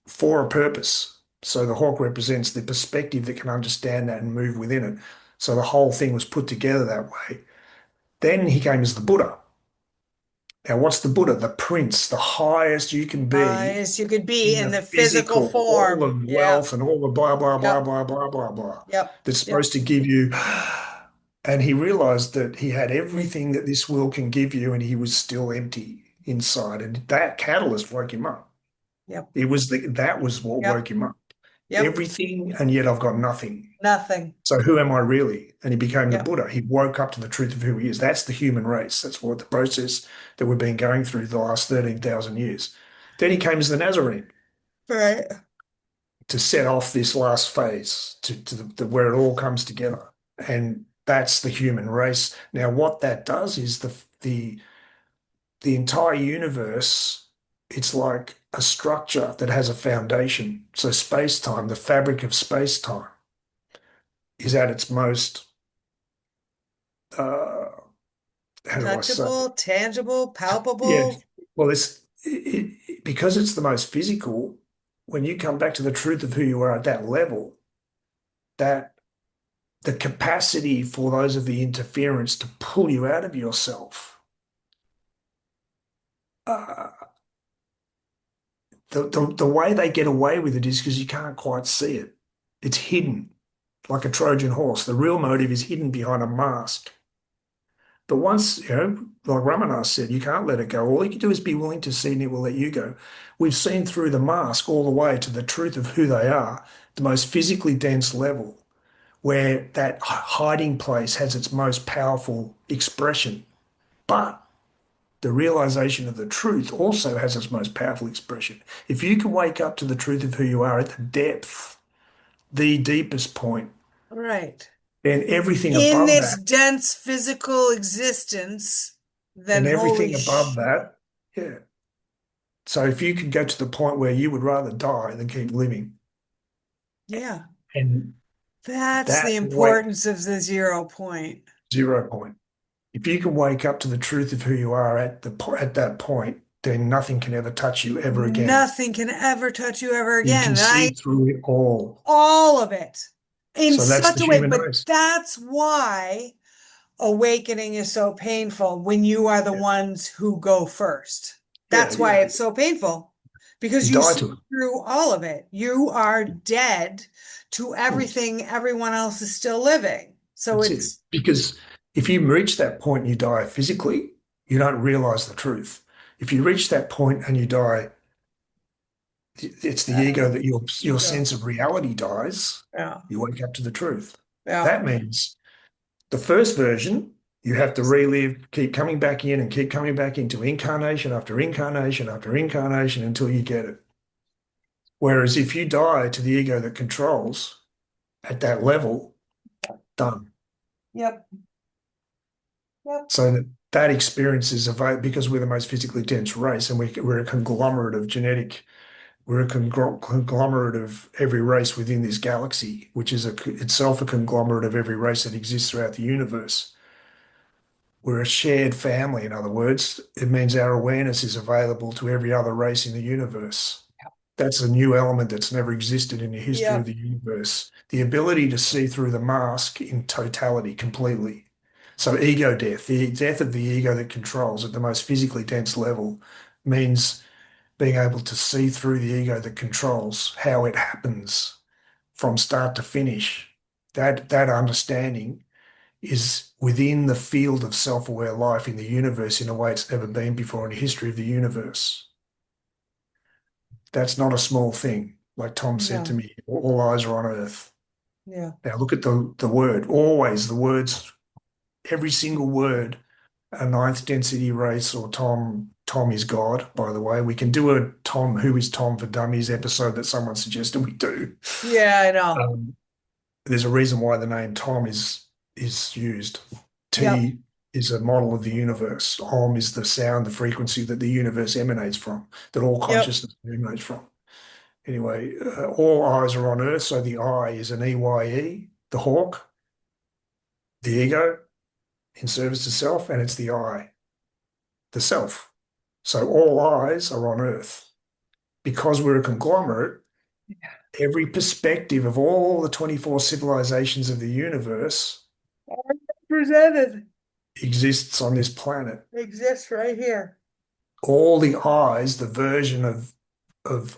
for a purpose. So the hawk represents the perspective that can understand that and move within it. So the whole thing was put together that way. Then he came as the Buddha. Now, what's the Buddha? The prince, the highest you can be As you could be in in the the physical physical, all form. the Yeah. wealth and all the blah, blah, blah, Yep. blah, blah, blah, blah, Yep. that's Yep. supposed to give you. And he realized that he had Hey. everything that this world can give you, and he was still empty inside. And that catalyst woke him up. Yep. That was what woke Yep. him up. Yep. Everything, and yet I've got nothing. Nothing. So who am I really? And he became the Yep. Buddha. He woke up to the truth of who he is. That's the human race. That's what the process that we've been going through the last 13,000 years. Then he came as the Nazarene Right. to set off this last phase to where it all comes together. And that's the human race. Now, what that does is the entire universe, it's like a structure that has a foundation. So space-time, the fabric of space-time, is at its most, uh, how do I say? Touchable, tangible, Yeah. palpable. Well, because it's the most physical, when you come back to the truth of who you are at that level, that the capacity for those of the interference to pull you out of yourself, uh, the way they get away with it is because you can't quite see it. It's hidden like a Trojan horse. The real motive is hidden behind a mask. But once, like Ramanas said, you can't let it go. All you can do is be willing to see and it will let you go. We've seen through the mask all the way to the truth of who they are, the most physically dense level, where that hiding place has its most powerful expression. But the realization of the truth also has its most powerful expression. If you can wake up to the truth of who you are at the depth, the deepest point, Right. then everything In above its that, dense physical existence, then and holy everything above that, yeah. So if you could go to the point where you would rather die than keep living, yeah. and That's that the wait importance of the 0 point. 0 point. If you can wake up to the truth of who you are at that point, then nothing can ever touch you ever again. Nothing can ever touch you ever You again. can And see I, through it all. all of it in So that's the such a way, human but race. that's why awakening is so painful when you are the Yeah, ones who go first. yeah, That's why yeah. it's so painful because You you die see to it. through all of it. You are dead to Hmm. everything everyone else is still living. So That's it. it's Because if you reach that point and you die physically, you don't realize the truth. If you reach that point and you die, it's the uh, ego that your ego. sense of reality dies. Yeah. You wake up to the truth. Yeah. That means the first version, you have to relive, keep coming back in and keep coming back into incarnation after incarnation after incarnation until you get it. Whereas if you die to the ego that controls at that level, done. Yep. Yep. So that experience is available because we're the most physically dense race and we're a conglomerate of we're a conglomerate of every race within this galaxy, which is itself a conglomerate of every race that exists throughout the universe. We're a shared family, in other words. It means our awareness is available to every other race in the universe. That's a new element that's never existed in the history of Yep. the universe. The ability to see through the mask in totality, completely. So, ego death, the death of the ego that controls at the most physically dense level, means being able to see through the ego that controls how it happens from start to finish. That understanding is within the field of self-aware life in the universe in a way it's never been before in the history of the universe. That's not a small thing. Like Tom said to No. me, all eyes are on Earth. Yeah. Now look at the word. Always the words, every single word, a ninth density race or Tom is God, by the way. We can do a Tom, Who is Tom for Dummies episode that someone suggested we do. Yeah, I know. Um, there's a reason why the name Tom is used. Yep. T is a model of the universe. Om is the sound, the frequency that the universe emanates from, that all Yep. consciousness emanates from. Anyway, all eyes are on Earth, so the I is an EYE, the hawk, the ego in service to self, and it's the I, the self. So all eyes are on Earth. Because we're a conglomerate, every perspective of all the 24 civilizations of the universe Presented exists on this planet. exists right here. All the I's, the version of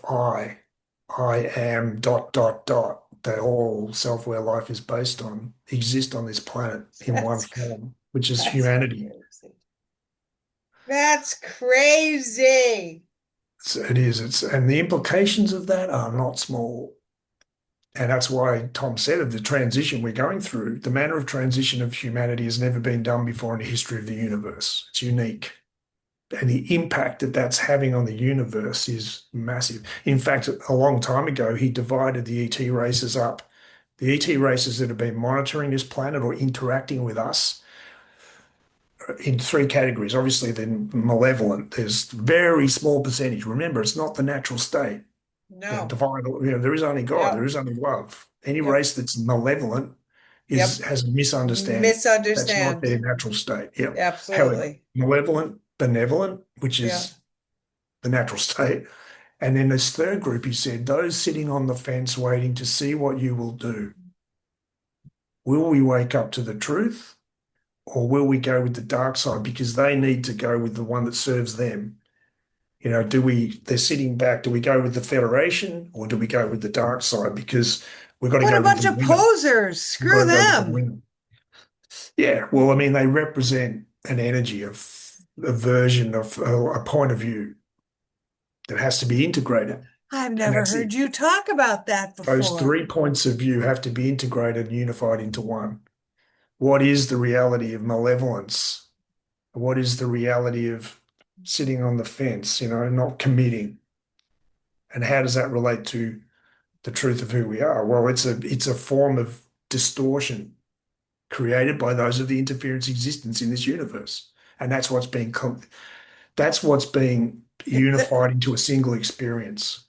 I am dot dot dot, that all self-aware life is based on, exist on this planet in one That's form, which is that's humanity. crazy. That's crazy. So it is. And the implications of that are not small. And that's why Tom said of the transition we're going through, the manner of transition of humanity has never been done before in the history of the universe. It's unique. And the impact that that's having on the universe is massive. In fact, a long time ago, he divided the ET races up. The ET races that have been monitoring this planet or interacting with us in three categories. Obviously, they're malevolent. There's very small percentage. Remember, it's not the natural state. No. Divine, there is only God, there Yep. is only love. Any Yep. race that's malevolent Yep. has a misunderstanding. That's not Misunderstand. their natural state. Yep. However, Absolutely. malevolent, benevolent, which Yeah. is the natural state. And then this third group, he said, those sitting on the fence waiting to see what you will do. Will we wake up to the truth or will we go with the dark side? Because they need to go with the one that serves them. They're sitting back, do we go with the Federation or do we go with the dark side? Because we've got to What a go with bunch the of winner. posers. We've got Screw to go with the them. winner. Yeah, well, I mean, they represent an energy of a version of a point of view that has to be integrated. I've And never that's it. heard you talk about that Those before. 3 points of view have to be integrated and unified into one. What is the reality of malevolence? What is the reality of sitting on the fence, not committing? And how does that relate to the truth of who we are? Well, it's a form of distortion created by those of the interference existence in this universe. And that's what's being unified into a single experience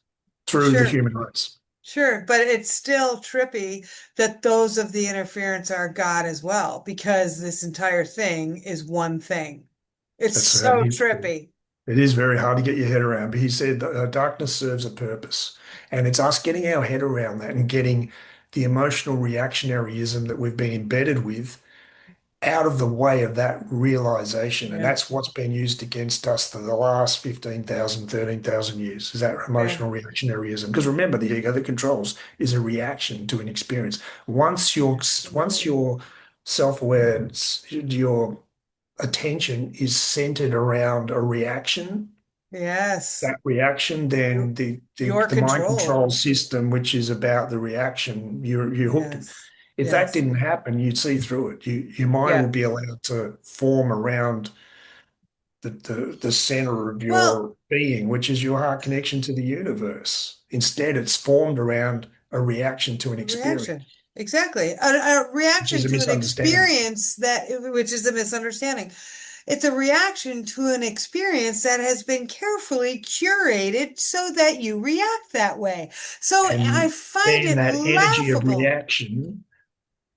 through the Sure. human race. Sure, but it's still trippy that those of the interference are God as well, because this entire thing is one thing. It's That's how it so is. trippy. It is very hard to get your head around, but he said that darkness serves a purpose. And it's us getting our head around that and getting the emotional reactionaryism that we've been embedded with out of the way of that realization. And Yeah, that's what's been used against us for the last 15,000, 13,000 years, is that yeah, emotional reactionaryism. Because remember, the ego that controls is a reaction to an experience. Once your self-awareness, your attention is centered around a reaction, yes. that reaction, You're, then the you're mind control controlled. system, which is about the reaction, you're hooked. Yes, If that yes, didn't happen, you'd see through it. Your mind yeah. would be allowed to form around the center of Well, your being, which is your heart connection to the universe. Instead, it's formed around a reaction to an experience, reaction. Exactly. A which is reaction a to an misunderstanding. experience which is a misunderstanding. It's a reaction to an experience that has been carefully curated so that you react that way. So I And find then it that energy of laughable. reaction,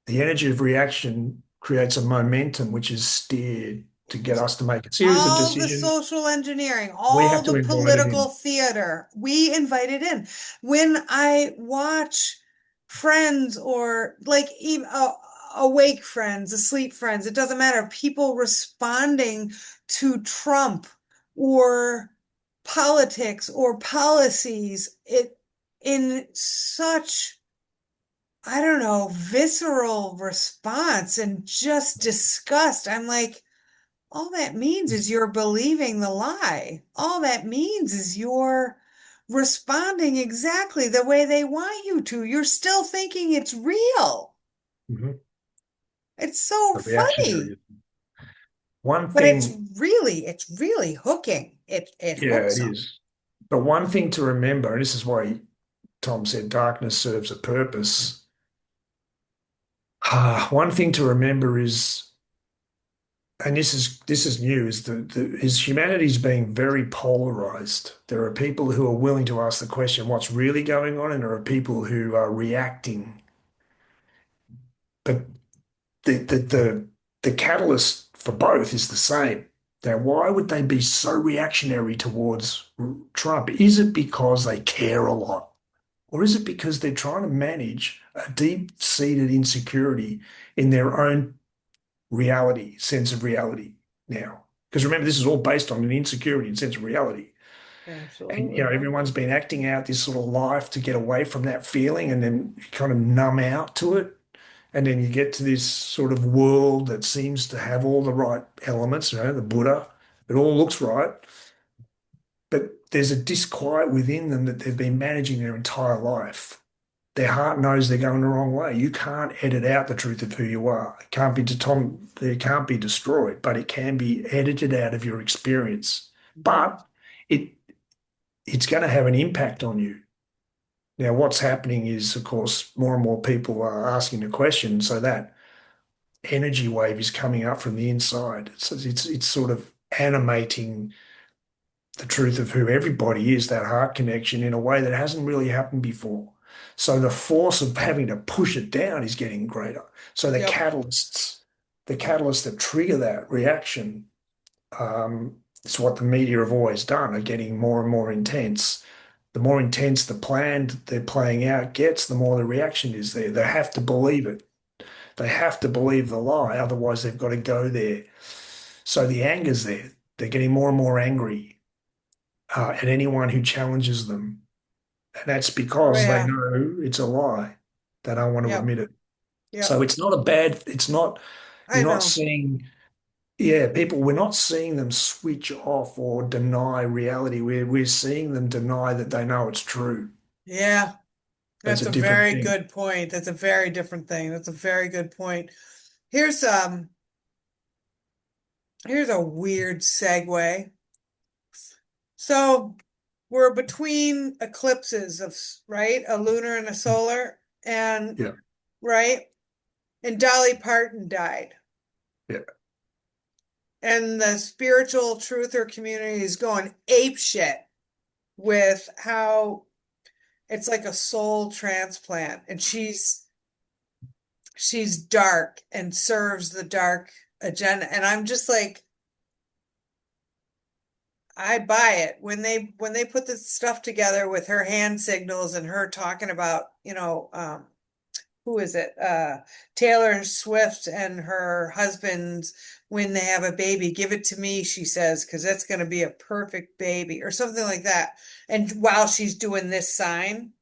the energy of reaction creates a momentum which is steered to get us to make a series of All the decisions. social engineering, We all have to the invite it political in. theater, we invite it in. When I watch friends or like even awake friends, asleep friends, it doesn't matter, people responding to Trump or politics or policies, it in such, I don't know, visceral response and just disgust. I'm like, all that means is you're believing the lie. All that means is you're responding exactly the way they want you to. You're still thinking it's real. Mhm. It's so The funny, reactionary. One but thing, it's really hooking. It yeah, hooks it them. is. But one thing to remember, and this is why Tom said darkness serves a purpose. One thing to remember is, and this is new, is humanity's being very polarized. There are people who are willing to ask the question, what's really going on? And there are people who are reacting. But the catalyst for both is the same. Now, why would they be so reactionary towards Trump? Is it because they care a lot? Or is it because they're trying to manage a deep-seated insecurity in their own reality, sense of reality now? Because remember, this is all based on an insecurity and sense of reality. And, Absolutely. everyone's been acting out this sort of life to get away from that feeling and then kind of numb out to it. And then you get to this sort of world that seems to have all the right elements, the Buddha, it all looks right. But there's a disquiet within them that they've been managing their entire life. Their heart knows they're going the wrong way. You can't edit out the truth of who you are. It can't be destroyed, but it can be edited out of your experience. Mhm. But it it's going to have an impact on you. Now, what's happening is, of course, more and more people are asking the question, so that energy wave is coming up from the inside. It's sort of animating the truth of who everybody is, that heart connection, in a way that hasn't really happened before. So the force of having to push it down is getting greater. So Yep. the catalysts that trigger that reaction, it's what the media have always done, are getting more and more intense. The more intense the plan they're playing out gets, the more the reaction is there. They have to believe it. They have to believe the lie, otherwise they've got to go there. So the anger's there. They're getting more and more angry at anyone who challenges them. And that's Oh because they yeah. know it's a lie. They don't want to Yep. admit it. Yep. So it's not a bad, it's not, I you're not know. seeing, yeah, people, we're not seeing them switch off or deny reality. We're seeing them deny that they know it's true. Yeah. That's That's a a different very thing. good point. That's a very different thing. That's a very good point. Here's a weird segue. So we're between eclipses of, right? A lunar and a solar, and Yeah, right? And Dolly Parton died. yeah. And the spiritual truther community is going ape shit with how it's like a soul transplant. And she's dark and serves the dark agenda. And I'm just like, I buy it when they put this stuff together with her hand signals and her talking about, who is it? Taylor Swift and her husband when they have a baby, give it to me, she says, because that's going to be a perfect baby or something like that. And while she's doing this sign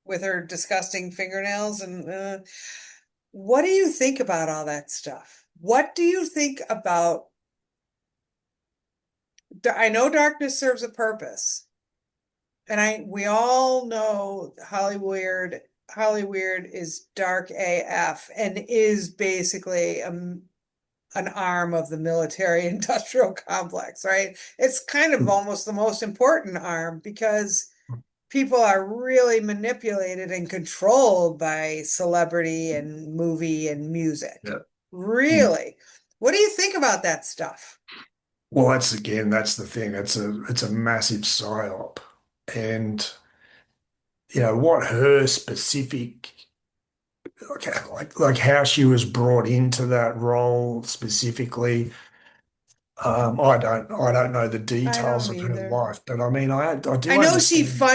with her disgusting fingernails and what do you think about all that stuff? What do you think about I know darkness serves a purpose. And we all know Hollywood is dark AF and is basically an arm of the military industrial complex, right? It's kind of almost the most important arm because people are really manipulated and controlled by celebrity and movie and music. Yeah. Mm. Really? What do you think about that stuff? Well, that's the thing. It's a massive psyop. And what her specific like how she was brought into that role specifically. I don't know the I details don't of her either. life, but I mean, I do understand.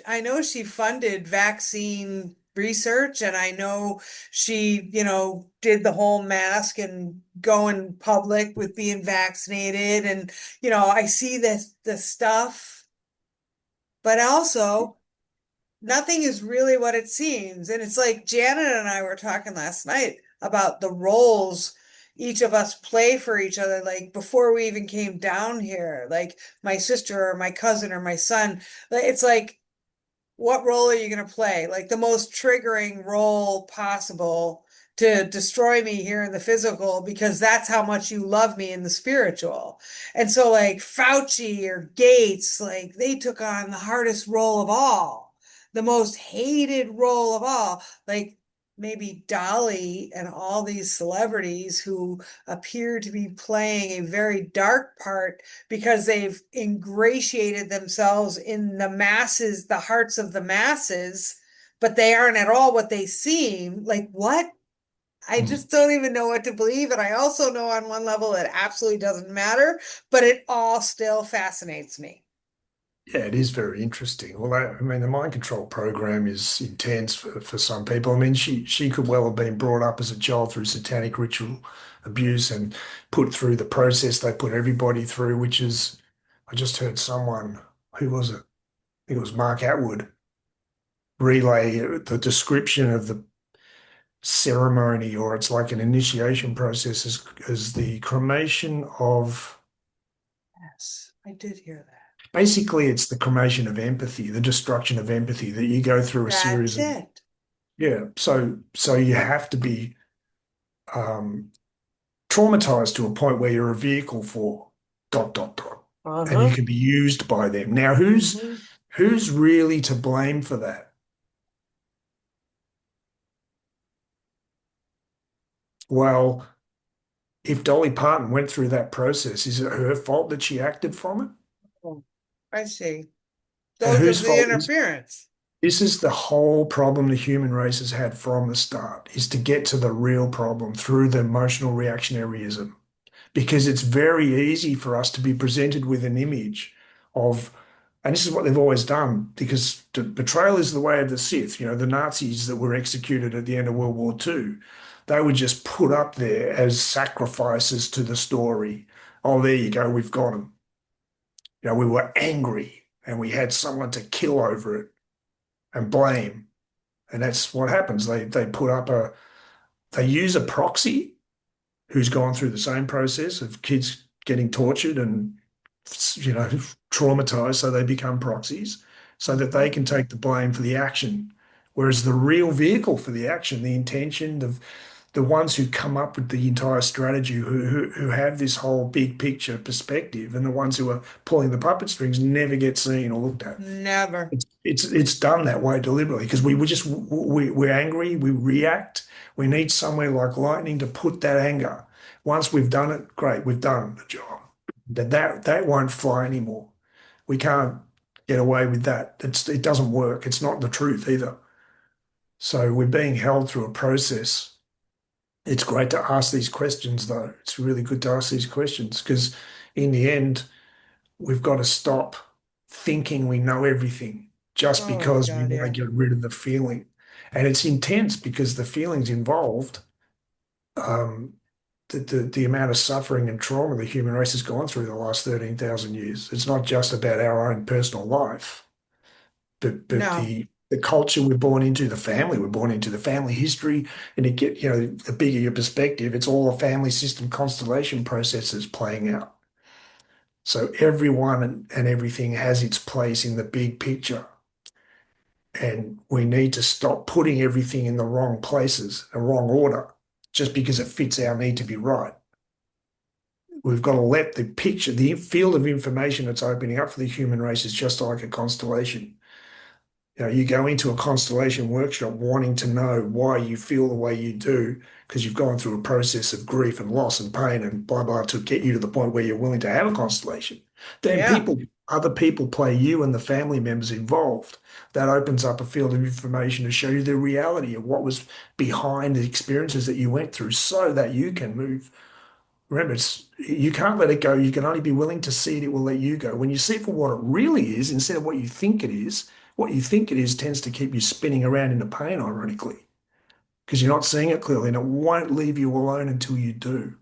I know she funded vaccine research, and I know she, did the whole mask and going public with being vaccinated. And, I see the stuff, but also nothing is really what it seems. And it's like Janet and I were talking last night about the roles each of us play for each other. Like before we even came down here, like my sister or my cousin or my son, it's like, what role are you going to play? Like the most triggering role possible to destroy me here in the physical, because that's how much you love me in the spiritual. And so, like Fauci or Gates, like they took on the hardest role of all, the most hated role of all. Like maybe Dolly and all these celebrities who appear to be playing a very dark part because they've ingratiated themselves in the masses, the hearts of the masses, but they aren't at all what they seem. Like, what? I Hmm. just don't even know what to believe. And I also know on one level it absolutely doesn't matter, but it all still fascinates me. Yeah, it is very interesting. Well, I mean, the mind control program is intense for some people. I mean, she could well have been brought up as a child through satanic ritual abuse and put through the process they put everybody through, which is, I just heard someone, who was it? I think it was Mark Atwood, relay the description of the ceremony, or it's like an initiation process, as the cremation of, Yes, I did hear that. basically it's the cremation of empathy, the destruction of empathy, that you go through a That's series of, it. yeah, so you have to be um traumatized to a point where you're a vehicle for dot dot dot, and you Uh-huh. can be used by them. Now Hmm. who's really to blame for that? Well, if Dolly Parton went through that process, is it her fault that she acted from it? Oh, I see. And Those whose of the fault is interference. this? Is the whole problem the human race has had from the start, is to get to the real problem through the emotional reactionaryism. Because it's very easy for us to be presented with an image of, and this is what they've always done, because betrayal is the way of the Sith. You know, the Nazis that were executed at the end of World War II, they were just put up there as sacrifices to the story. Oh, there you go, we've got them. You know, we were angry and we had someone to kill over it and blame. And that's what happens. They put up they use a proxy who's gone through the same process of kids getting tortured and, you know, traumatized, so they become proxies so that they Mhm. can take the blame for the action. Whereas the real vehicle for the action, the intention, the ones who come up with the entire strategy, who have this whole big picture perspective, and the ones who are pulling the puppet strings never get seen or looked at. Never. It's done that way deliberately because we're angry, we react. We need somewhere like lightning to put that anger. Once we've done it, great, we've done the job. That won't fly anymore. We can't get away with that. It doesn't work. It's not the truth either. So we're being held through a process. It's great to ask these questions, though. It's really good to ask these questions because in the end, we've got to stop thinking we know everything just Oh because we God, want to yeah. get rid of the feeling. And it's intense because the feelings involved, um, the amount of suffering and trauma the human race has gone through the last 13,000 years. It's not just about our own personal life, but No, the culture we're born into, the family we're born into, the family history, and it get, you know, the bigger your perspective, it's all a family system constellation processes playing out. So everyone and everything has its place in the big picture. And we need to stop putting everything in the wrong places, the wrong order, just because it fits our need to be right. We've got to let the picture, the field of information that's opening up for the human race is just like a constellation. You go into a constellation workshop wanting to know why you feel the way you do because you've gone through a process of grief and loss and pain and blah blah to get you to the point where you're willing to have a constellation. Then Yeah, other people play you and the family members involved. That opens up a field of information to show you the reality of what was behind the experiences that you went through, so that you can move. Remember, you can't let it go. You can only be willing to see it. It will let you go. When you see it for what it really is, instead of what you think it is, what you think it is tends to keep you spinning around into pain, ironically, because you're not seeing it clearly, and it won't leave you alone until you do.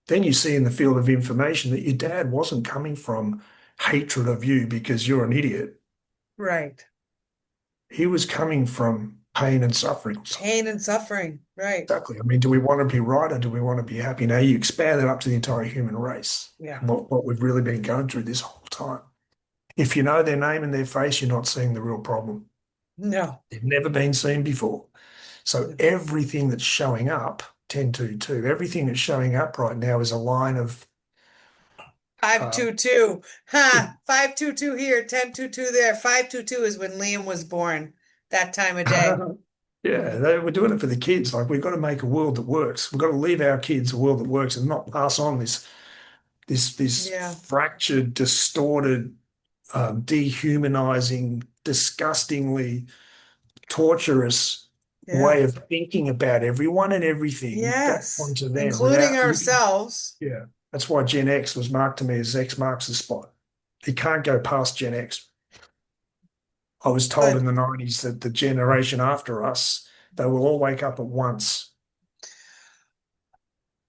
Then you see in the field of information that your dad wasn't coming from hatred of you because you're an idiot. right. He was coming from pain and suffering. Pain and suffering, right. Exactly. I mean, do we want to be right or do we want to be happy? Now you expand that up to the entire human race Yeah. and what we've really been going through this whole time. If you know their name and their face, you're not seeing the real problem. No. They've never been seen before. So No. everything that's showing up, 1022, everything that's showing up right now is a line of, uh, 522. Ha! 522 here, 1022 there. 522 is when Liam was born, that time of day. yeah, we're doing it for the kids. Like we've got to make a world that works. We've got to leave our kids a world that works and not pass on this Yeah, fractured, distorted, dehumanizing, disgustingly torturous yeah. way of thinking about everyone and everything back Yes, onto them including without looking. ourselves. Yeah, that's why Gen X was marked to me as X marks the spot. He can't go past Gen X. I was told in Good. the 90s that the generation after us, they will all wake up at once.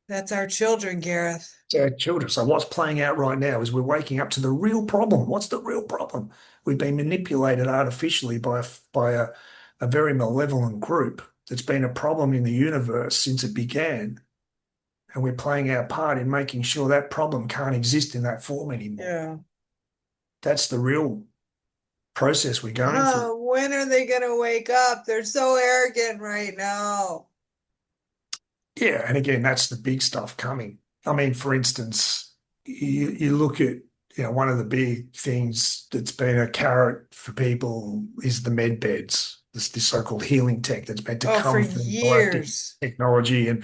That's our children, Gareth. It's our children. So what's playing out right now is we're waking up to the real problem. What's the real problem? We've been manipulated artificially by a very malevolent group that's been a problem in the universe since it began. And we're playing our part in making sure that problem can't exist in that form anymore. Yeah. That's the real process we're going through. When are they gonna wake up? They're so arrogant right now. Yeah, and again, that's the big stuff coming. I mean, for instance, you look at, one of the big things that's been a carrot for people is the med beds, this so-called healing tech that's meant to Oh, for come from galactic years. technology. And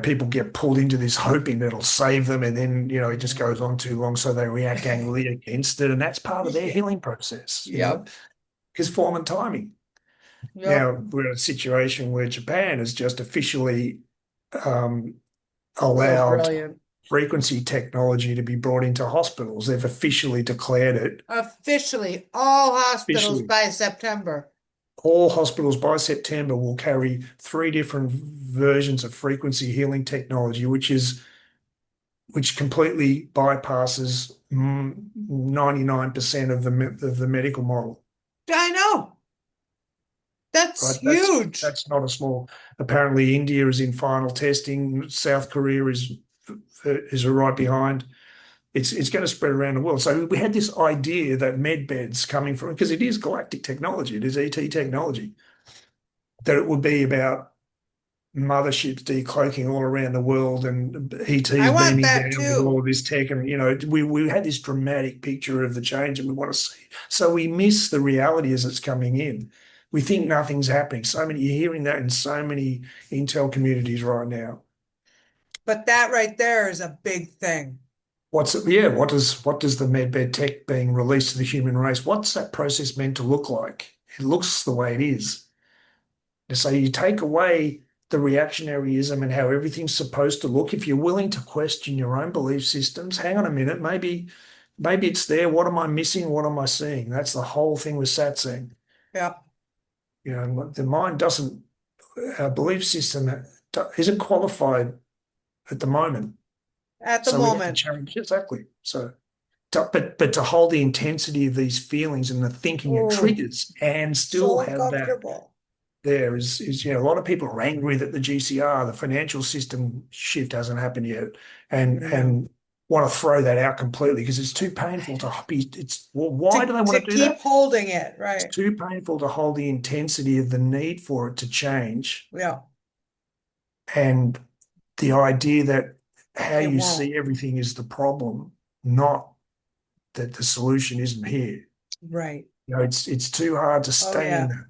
people get pulled into this hoping that it'll save them, and then, it just Yeah. goes on too long, so they react angrily against it, and that's part of their Yeah. healing process, Yep. is form and timing. Yep. Now, we're in a situation where Japan has just officially um, So allowed brilliant. frequency technology to be brought into hospitals. They've officially declared it. Officially, all hospitals Officially, by September. all hospitals by September will carry three different versions of frequency healing technology, which completely bypasses 99% of the medical model. I know. That's Right? That's huge. that's not a small. Apparently, India is in final testing. South Korea is right behind. It's going to spread around the world. So we had this idea that med beds coming from, because it is galactic technology, it is ET technology, that it would be about motherships decloaking all around the world and I ETs want beaming that down with all too. of this tech. And, we had this dramatic picture of the change and we want to see. So we miss the reality as it's coming in. We think nothing's happening. You're hearing that in so many intel communities right now. But that right there is a big thing. Yeah, what does the medbed tech being released to the human race, what's that process meant to look like? It looks the way it is. And so you take away the reactionaryism and how everything's supposed to look. If you're willing to question your own belief systems, hang on a minute, maybe it's there. What am I missing? What am I seeing? That's the whole thing with satsang. Yeah. The mind doesn't, our belief system isn't qualified at the moment. At the So we have to moment. change. Exactly. But to hold the intensity of these feelings and the thinking it Oh, triggers and still so have that uncomfortable. there is a lot of people are angry that the GCR, the financial system shift hasn't happened yet, and Yeah. want to throw that out completely because it's too painful to be. Why do they To want to do keep that? holding it, It's right. too painful to hold the intensity of the need for it to change, Yeah. and the idea that how It you won't. see everything is the problem, not that the solution isn't here. Right. It's too hard to Oh stay in yeah. that.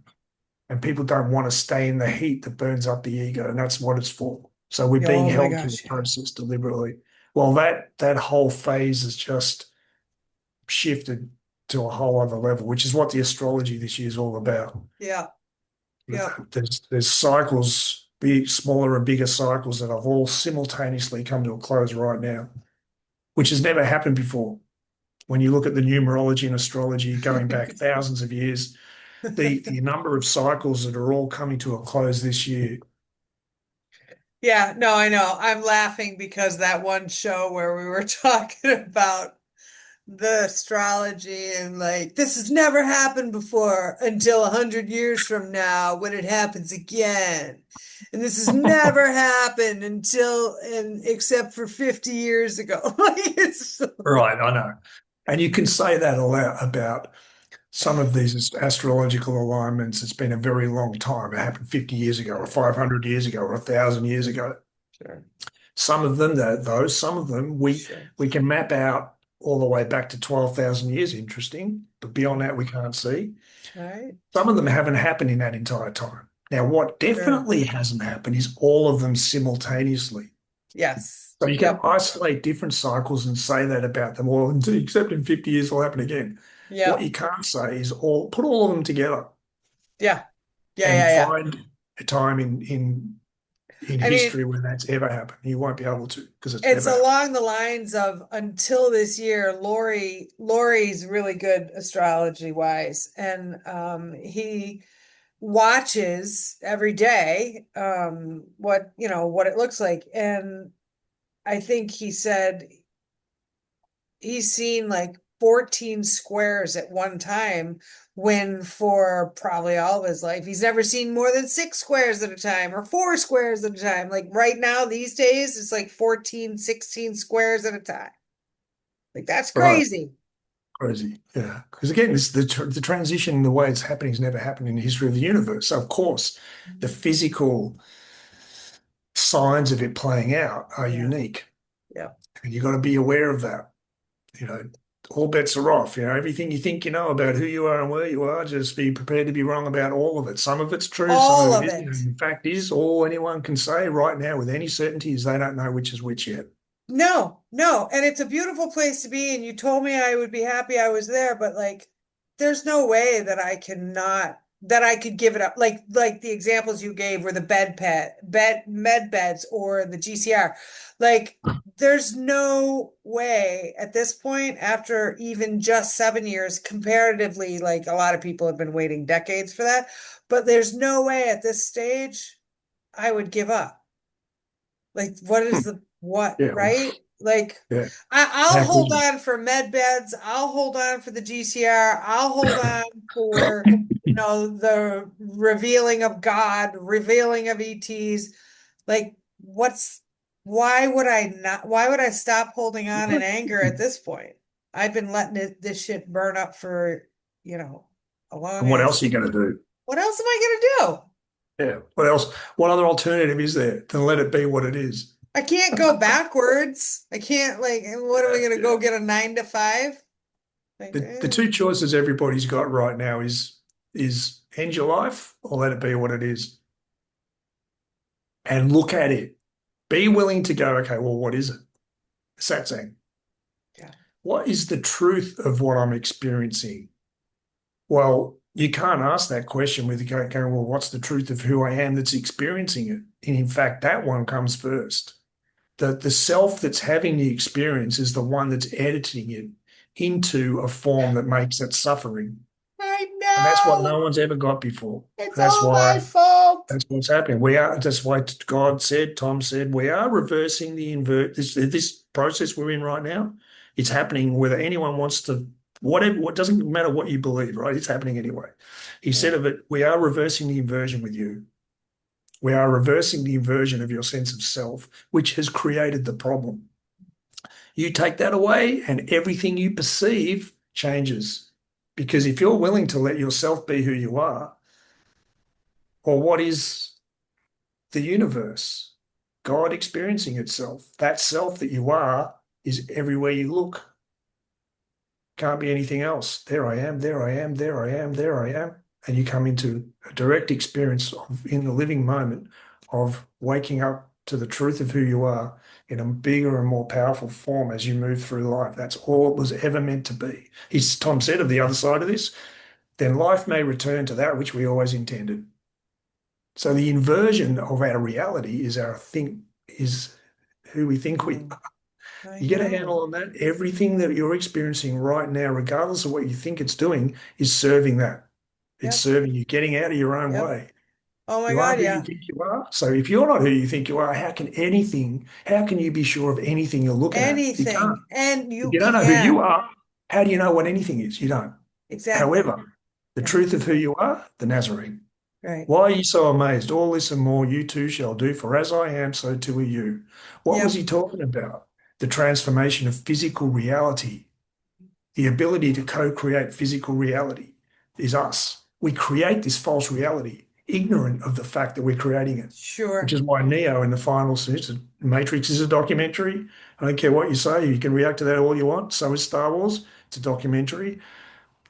And people don't want to stay in the heat that burns up the ego, and that's what it's for. So we're being Oh my held to a gosh, yeah. process deliberately. Well, that whole phase has just shifted to a whole other level, which is what the astrology this year is all about. Yeah. Yep. There's cycles, big, smaller and bigger cycles that have all simultaneously come to a close right now, which has never happened before. When you look at the numerology and astrology going back thousands of years, the number of cycles that are all coming to a close this year. Yeah, no, I know. I'm laughing because that one show where we were talking about the astrology and like this has never happened before until 100 years from now when it happens again. And this has never happened until and except for 50 years ago. Like it's Right, I know. And you can say that a lot about some of these astrological alignments. It's been a very long time. It happened 50 years ago, or 500 years ago, or 1,000 years ago. sure, Some of them, some of them, sure. we can map out all the way back to 12,000 years. Interesting, but beyond Yeah. that, we can't see. Right. Some of them haven't happened in that entire time. Now, what Sure. definitely hasn't happened is all of them simultaneously. Yes. So you can Yep. isolate different cycles and say that about them all, except in 50 years will happen again. What Yep. you can't say is put all of them together Yeah. Yeah. and Yeah. Yeah. find a time in I mean, history when that's ever happened. You won't be able to because it's it's never happened. along the lines of until this year, Lori's really good astrology wise, and he watches every day what what it looks like. And I think he said he's seen like 14 squares at one time when for probably all of his life he's never seen more than 6 squares at a time or 4 squares at a time. Like right now these days it's like 14, 16 squares at a time. Like that's Right. crazy. Crazy. Yeah. Because again, the transition, the way it's happening, has never happened in the history of the universe. So, of course, the physical signs of it playing out are Yeah. unique. Yeah. And you've got to be aware of that. You know, all bets are off. Everything you think you know about who you are and where you are, just be prepared to be wrong about all of it. Some of it's true, some All of it of isn't. it. And the fact is, all anyone can say right now with any certainty is they don't know which is which yet. No, no. And it's a beautiful place to be. And you told me I would be happy I was there, but like, there's no way that that I could give it up. Like the examples you gave were the med beds or the GCR. Like, there's no way at this point, after even just 7 years, comparatively, like a lot of people have been waiting decades for that. But there's no way at this stage I would give up. Like, what is the what, Yeah, well, right? Like, yeah. I'll How could hold you? on for med beds. I'll hold on for the GCR. I'll hold on for, the revealing of God, revealing of ETs. Like, why would I stop holding on in anger at this point? I've been letting this shit burn up for, you know, a long And what ass else are you time. going to do? What else am I gonna do? Yeah. What else? What other alternative is there than let it be what it is? I can't go backwards. I can't like, what are we Yeah, gonna yeah. go get a 9 to 5? Like, The two choices everybody's got right now is end your life or let it be what it is and look at it. Be willing to go, okay, well, what is it? Satsang. yeah, What is the truth of what I'm experiencing? Well, you can't ask that question with going, well, what's the truth of who I am that's experiencing it? And in fact, that one comes first. The self that's having the experience is the one that's editing it into a form that makes it suffering. I And that's what know no one's ever got before. it's That's all my why fault. that's what's happening. That's why God said, Tom said, we are reversing this process we're in right now. It's happening whether anyone wants to, whatever, what doesn't matter what you believe, right? It's happening anyway. He Yeah. said of it, we are reversing the inversion with you. We are reversing the inversion of your sense of self, which has created the problem. You take that away, and everything you perceive changes. Because if you're willing to let yourself be who you are, or what is the universe, God experiencing itself, that self that you are is everywhere you look. Can't be anything else. There I am, there I am, there I am, there I am. And you come into a direct experience of, in the living moment, of waking up to the truth of who you are in a bigger and more powerful form as you move through life. That's all it was ever meant to be. As Tom said, of the other side of this, then life may return to that which we always intended. So the inversion of our reality is who we think we Mm, are. I You get a know. handle on that. Everything that you're experiencing right now, regardless of what you think it's doing, is serving that. It's Yep. serving you, getting out of your own Yep. way. Oh my You are God, who you yeah. think you are. So if you're not who you think you are, how can you be sure of anything you're looking at? You can't. Anything. And If you you don't know who you can. are, how do you know what anything is? You don't. Exactly. However, the Yeah. truth of who you are, the Nazarene. Right. Why are you so amazed? All this and more you too shall do, for as I am, so too are you. What was Yep. he talking about? The transformation of physical reality. The ability to co-create physical reality is us. We create this false reality, ignorant of the fact that we're creating it, which Sure. is why Neo in the final season, Matrix is a documentary. I don't care what you say, you can react to that all you want. So is Star Wars. It's a documentary.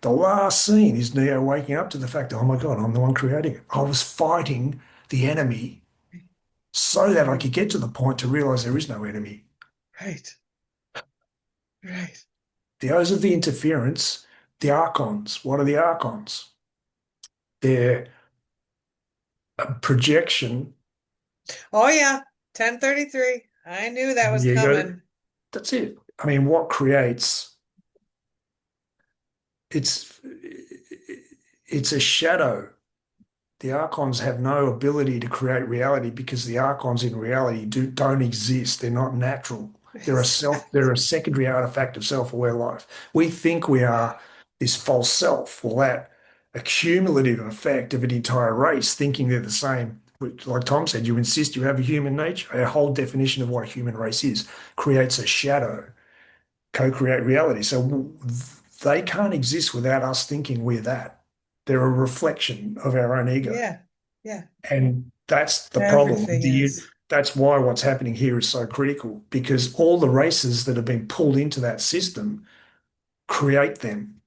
The last scene is Neo waking up to the fact that, oh my God, I'm the one creating it. I was fighting the enemy so that I could get to the point to realize there is no enemy. Right. Right. Those of the interference, the archons. What are the archons? They're a projection Oh yeah. 10:33. I knew that of was the ego. coming. That's it. I mean, what creates it's it's a shadow. The archons have no ability to create reality because the archons in reality don't exist. They're not natural. They're a secondary artifact of self-aware life. We think we are this false self. Well, that accumulative effect of an entire race thinking they're the same. Like Tom said, you insist you have a human nature. Our whole definition of what a human race is creates a shadow, co-create reality. So they can't exist without us thinking we're that. They're a reflection of our own ego. Yeah. Yeah. And that's the problem. Everything is. That's why what's happening here is so critical because all the races that have been pulled into that system create them.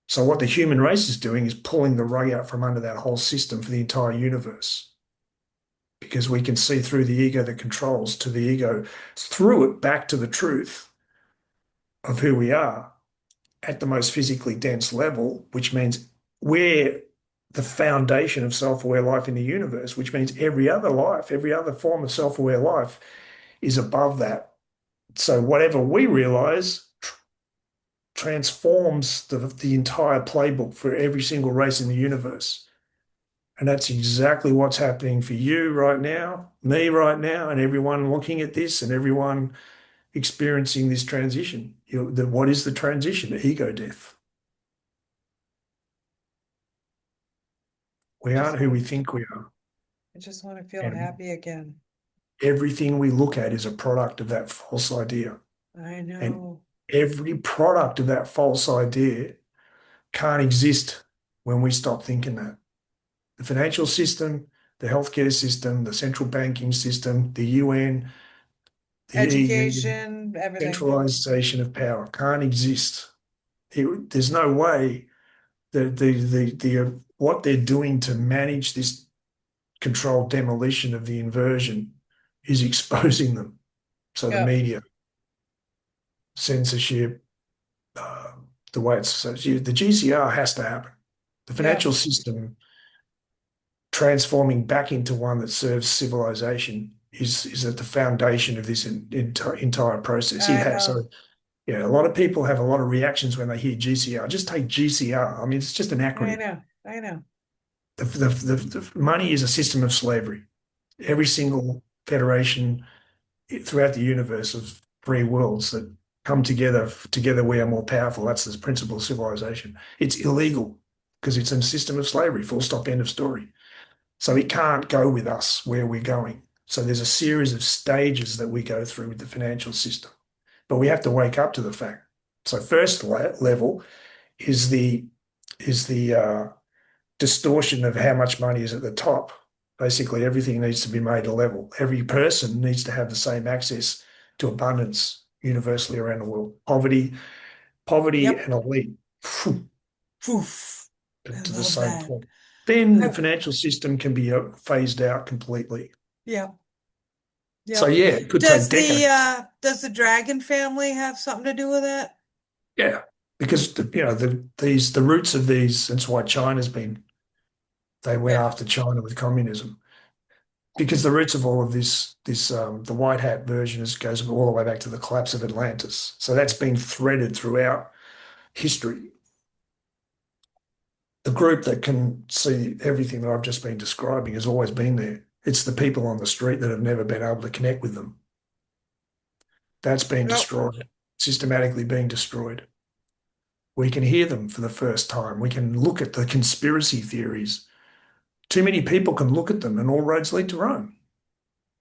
So what the human race is doing is pulling the rug out from under that whole system for the entire universe because we can see through the ego that controls to the ego, through it back to the truth of who we are at the most physically dense level, which means we're the foundation of self-aware life in the universe, which means every other life, every other form of self-aware life is above that. So whatever we realize transforms the entire playbook for every single race in the universe. And that's exactly what's happening for you right now, me right now, and everyone looking at this and everyone experiencing this transition. What is the transition? Ego death. We Just aren't who want we to think we are. I just want to feel And happy again. everything we look at is a product of that false idea. I And know. every product of that false idea can't exist when we stop thinking that. The financial system, the healthcare system, the central banking system, the UN, the EU, Education, everything. centralization of power can't exist. There's no way that what they're doing to manage this controlled demolition of the inversion is exposing them. So the Yep. media, censorship, the way it's so the GCR has to happen. The Yep. financial system transforming back into one that serves civilization is at the foundation of this entire process. It I has know. so yeah, a lot of people have a lot of reactions when they hear GCR. Just take GCR. I mean, it's just an I acronym. know. I know. The money is a system of slavery. Every single federation throughout the universe of free worlds that come together we are more powerful. That's the principle of civilization. It's illegal because it's a system of slavery, full stop, end of story. So it can't go with us where we're going. So there's a series of stages that we go through with the financial system, but we have to wake up to the fact. So first level is the distortion of how much money is at the top. Basically, everything needs to be made a level. Every person needs to have the same access to abundance universally around the world. Poverty Poverty Yep. and elite. Phew, Poof. I to the love same that. point. Then the I, financial system can be phased out completely. yep. So Yep. yeah, it could take decades. Does the dragon family have something to do with it? Yeah, because the roots of these. That's why China's been. They went Yeah. after China with communism because the roots of all of the white hat version goes all the way back to the collapse of Atlantis. So that's been threaded throughout history. The group that can see everything that I've just been describing has always been there. It's the people on the street that have never been able to connect with them. That's been Yep. destroyed, systematically being destroyed. We can hear them for the first time. We can look at the conspiracy theories. Too many people can look at them and all roads lead to Rome.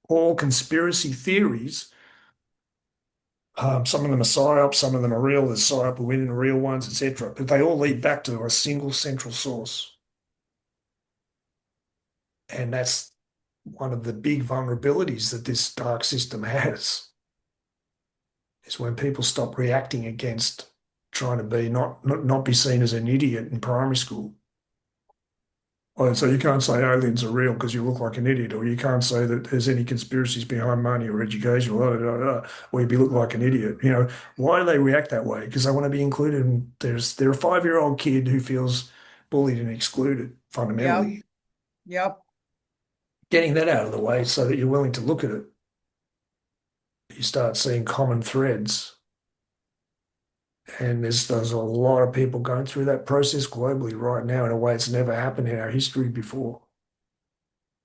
All conspiracy theories, some of them are psyops, some of them are real, there's psyop within the real ones, etc. But they all lead back to a single central source. And that's one of the big vulnerabilities that this dark system has, is when people stop reacting against trying to be not be seen as an idiot in primary school. Oh, so you can't say aliens are real because you look like an idiot, or you can't say that there's any conspiracies behind money or education, or you look like an idiot. Why do they react that way? Because they want to be included. And they're a 5-year-old kid who feels bullied and excluded Yep. fundamentally. Yep. Getting that out of the way so that you're willing to look at it, you start seeing common threads. And there's a lot of people going through that process globally right now in a way it's never happened in our history before.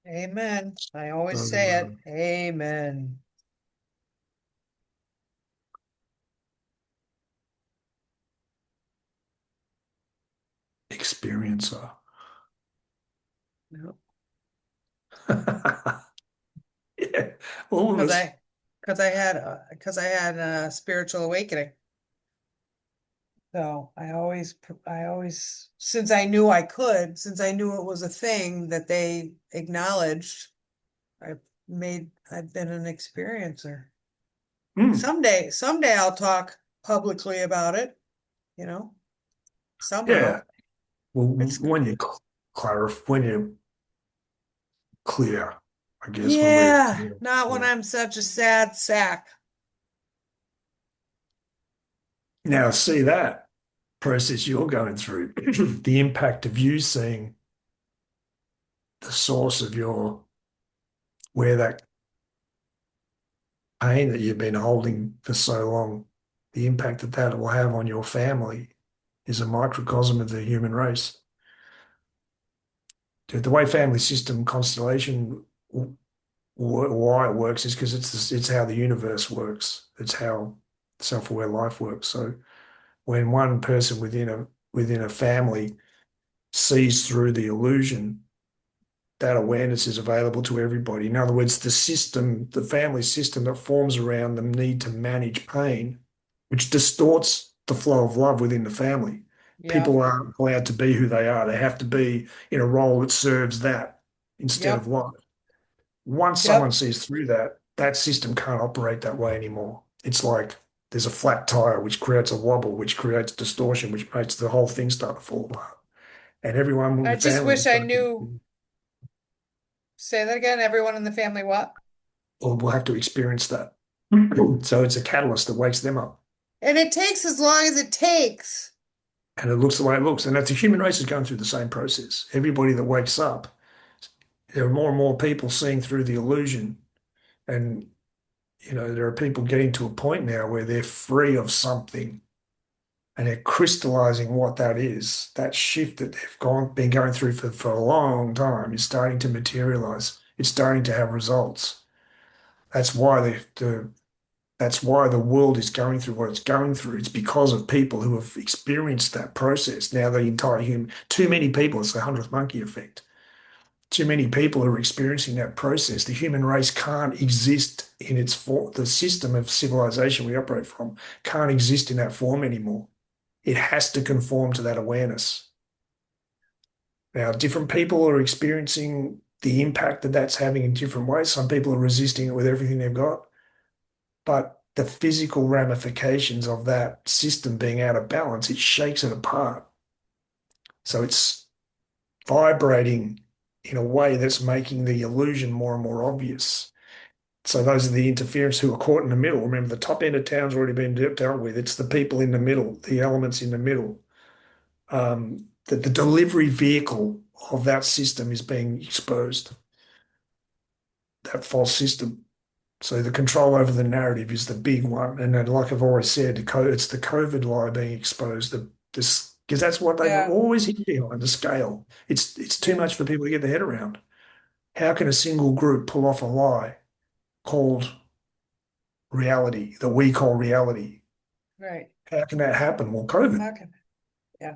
Amen. I always So, say it. Amen. experiencer. Yep. Yeah, all of Because us. I, because I had a spiritual awakening. So I always, since I knew it was a thing that they acknowledged, I've been an experiencer. Mm, Someday I'll talk publicly about it, you know, yeah. somehow. Well, It's, when you when you're clear, I guess when we're yeah, clear. not when Yeah. I'm such a sad sack. Now, see that process you're going through, the impact of you seeing the source of where that pain that you've been holding for so long, the impact that that will have on your family is a microcosm of the human race. The way family system constellation, why it works is because it's how the universe works. It's how self-aware life works. So when one person within a family sees through the illusion, that awareness is available to everybody. In other words, the family system that forms around them need to manage pain, which distorts the flow of love within the family. Yep, People aren't allowed to be who they are. They have to be in a role that serves that instead of yep, love. Once someone yep, sees through that, that system can't operate that way anymore. It's like there's a flat tire which creates a wobble, which creates distortion, which makes the whole thing start to fall apart. And everyone in I the just family wish I knew. Say that again. Everyone in the family, what? will have to experience that. So it's a catalyst that wakes them up. And it takes as long as it takes. And it looks the way it looks. And that's the human race is going through the same process. Everybody that wakes up, there are more and more people seeing through the illusion. And, there are people getting to a point now where they're free of something and they're crystallizing what that is. That shift that been going through for a long time is starting to materialize. It's starting to have results. That's why that's why the world is going through what it's going through. It's because of people who have experienced that process. Now the entire too many people, it's the hundredth monkey effect. Too many people are experiencing that process. The human race can't exist in its form. The system of civilization we operate from can't exist in that form anymore. It has to conform to that awareness. Now, different people are experiencing the impact that that's having in different ways. Some people are resisting it with everything they've got, but the physical ramifications of that system being out of balance, it shakes it apart. So it's vibrating in a way that's making the illusion more and more obvious. So those are the interference who are caught in the middle. Remember, the top end of town's already been dealt with. It's the people in the middle, the elements in the middle. That the delivery vehicle of that system is being exposed, that false system. So the control over the narrative is the big one. And then, like I've always said, it's the COVID lie being exposed. This, because that's what they've Yeah, always hit behind the scale. It's too yeah, much for people to get their head around. How can a single group pull off a lie called reality that we call reality? right. How can that happen? Well, COVID, Okay. Yeah.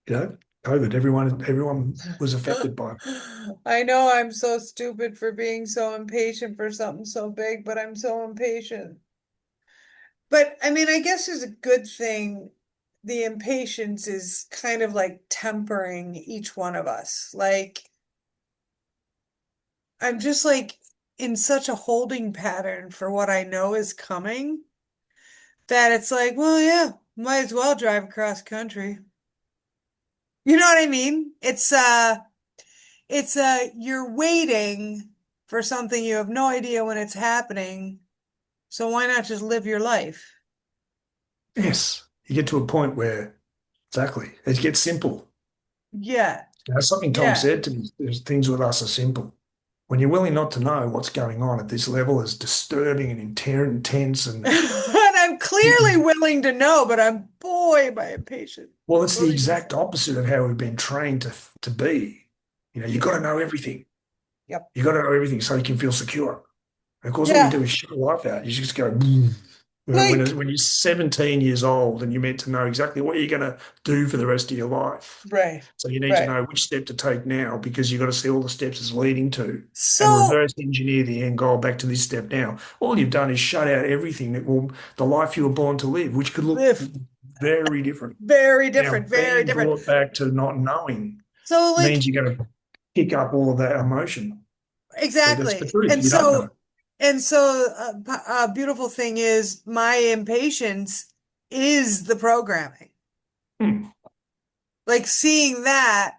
you know, COVID, everyone was affected by it. I know I'm so stupid for being so impatient for something so big, but I'm so impatient. But I mean, I guess it's a good thing. The impatience is kind of like tempering each one of us. Like, I'm just like in such a holding pattern for what I know is coming that it's like, well, yeah, might as well drive across country. You know what I mean? You're waiting for something you have no idea when it's happening. So why not just live your life? Yes, you get to a point where exactly it gets simple. Yeah. Something Tom Yeah. said to me, there's things with us are simple. When you're willing not to know what's going on at this level is disturbing and intense and And I'm clearly willing to know, but I'm boy, am I impatient. well, it's What the were you gonna exact say? opposite of how we've been trained to be. You got to Yep. know everything. Yep. You got to know everything so you can feel secure. And of course, all you Yeah. do is shut your life out. You just go, boom. Like, When you're 17 years old and you're meant to know exactly what you're going to do for the rest of your life. right. So you need to Right. know which step to take now because you've got to see all the steps it's leading to and So, reverse engineer the end goal back to this step now. All you've done is shut out everything the life you were born to live, which could look if very different. very Now, different, very being different. brought back to not knowing So, means like, you're going to pick up all of that emotion. But that's the exactly. truth. You don't know. A beautiful thing is my impatience is the programming. Hmm. Like seeing that,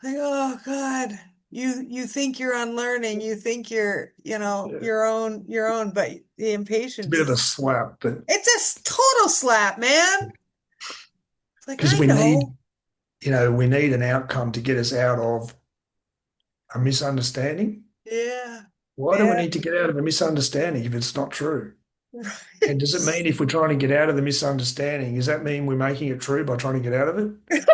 like, oh God, you think you're unlearning, you think you're, Yeah. your own, but the It's a impatience bit of a is slap, but it's a total slap, man. It's like because I we need, know. we need an outcome to get us out of a misunderstanding. Yeah. Why do we Yeah. need to get out of a misunderstanding if it's not true? And does it Right. mean if we're trying to get out of the misunderstanding, does that mean we're making it true by trying to get out of it?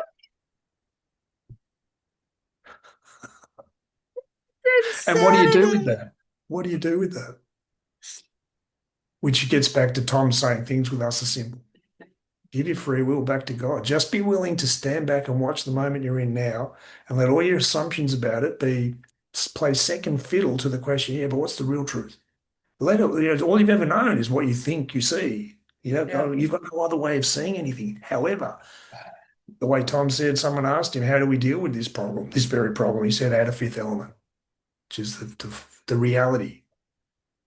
And what do you do with Insanity. that? What do you do with that? Which gets back to Tom saying things with us are simple. Give your free will back to God. Just be willing to stand back and watch the moment you're in now and let all your assumptions about it play second fiddle to the question, yeah, but what's the real truth? Let it, all you've ever known is what you think you see. Yeah. You've got no other way of seeing anything. However, the way Tom said, someone asked him, how do we deal with this problem, this very problem? He said, add a fifth element, which is the reality,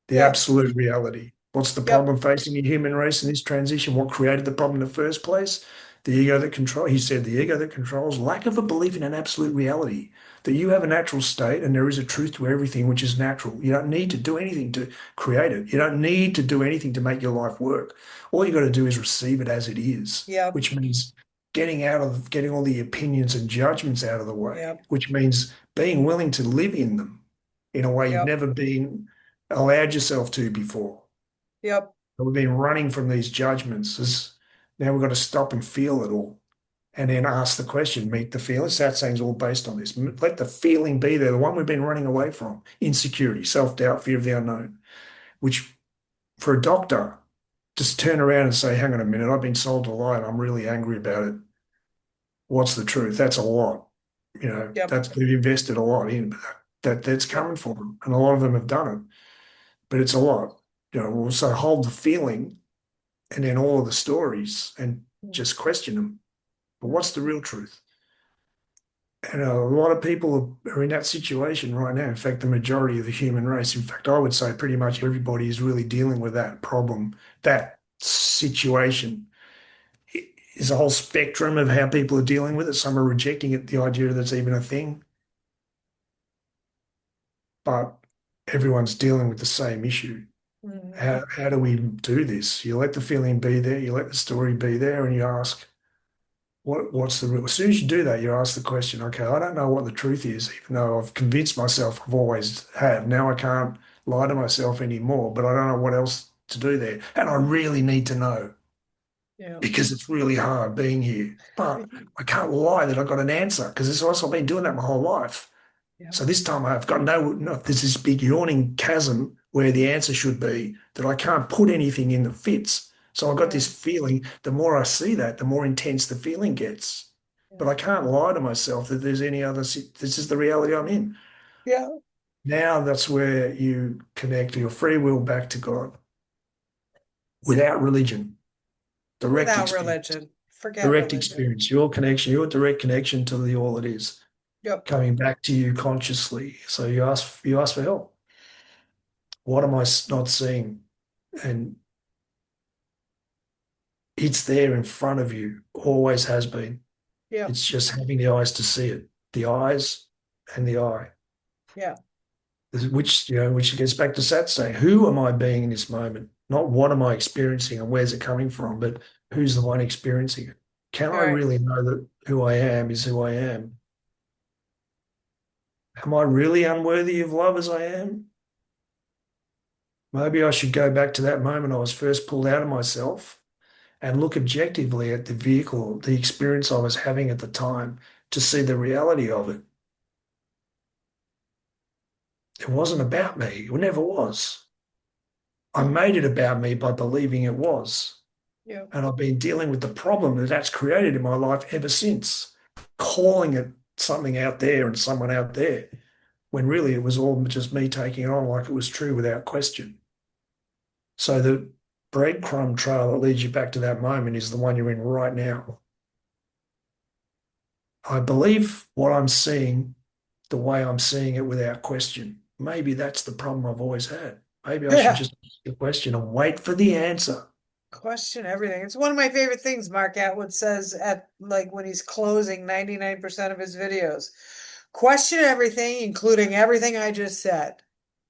the Yep. absolute reality. What's the Yep. problem facing the human race in this transition? What created the problem in the first place? The ego that controls, he said, the ego that controls lack of a belief in an absolute reality, that you have a natural state and there is a truth to everything which is natural. You don't need to do anything to create it. You don't need to do anything to make your life work. All you got to do is receive it as it is, Yep. which means getting all the opinions and judgments out of the way, Yep. which means being willing to live in them in a way you've Yep. never been allowed yourself to before. Yep. We've been running from these judgments. Now we've got to stop and feel it all and then ask the question, meet the feeling. Satsang's all based on this. Let the feeling be there, the one we've been running away from. Insecurity, self-doubt, fear of the unknown, which for a doctor, just turn around and say, hang on a minute, I've been sold a lie and I'm really angry about it. What's the truth? That's a lot. Yep. They've invested a lot in that's Yep. coming for them. And a lot of them have done it, but it's a lot. So hold the feeling and then all of the stories and just question them. But what's the real truth? And a lot of people are in that situation right now. In fact, the majority of the human race, in fact, I would say pretty much everybody is really dealing with that problem, that situation. There's a whole spectrum of how people are dealing with it. Some are rejecting it, the idea that it's even a thing, but everyone's dealing with the same issue. Mhm. How do we do this? You let the feeling be there, you let the story be there, and you ask, what's the real? As soon as you do that, you ask the question, okay, I don't know what the truth is, even though I've convinced myself I've always have. Now I can't lie to myself anymore, but I don't know what else to do there. And I really need to know Yeah. because it's really hard being here. But I can't lie that I got an answer because it's also I've been doing that my whole life. Yeah. So this time I've got no, there's this big yawning chasm where the answer should be that I can't put anything in that fits. So I've got Yeah. this feeling, the more I see that, the more intense the feeling gets. But Yeah. I can't lie to myself that there's any other, this is the reality I'm in. Yeah. Now that's where you connect your free will back to God without religion, direct Without experience, religion. Forget religion. your connection, your direct connection to the all it is Yep. coming back to you consciously. So you ask for help. What am I not seeing? And it's there in front of you, always has been. Yep. It's just having the eyes to see it, the eyes and the eye. Yeah. Which gets back to Sat saying, who am I being in this moment? Not what am I experiencing and where's it coming from, but who's the one experiencing it? Can All I right. really know that who I am is who I am? Am I really unworthy of love as I am? Maybe I should go back to that moment I was first pulled out of myself and look objectively at the vehicle, the experience I was having at the time to see the reality of it. It wasn't about me. It never was. I made it about me by believing it was. Yep. And I've been dealing with the problem that that's created in my life ever since, calling it something out there and someone out there, when really it was all just me taking it on like it was true without question. So the breadcrumb trail that leads you back to that moment is the one you're in right now. I believe what I'm seeing the way I'm seeing it without question. Maybe that's the problem I've always had. Maybe I should Yeah. just ask the question and wait for the answer. Question everything. It's one of my favorite things Mark Atwood says at like when he's closing 99% of his videos. Question everything, including everything I just said.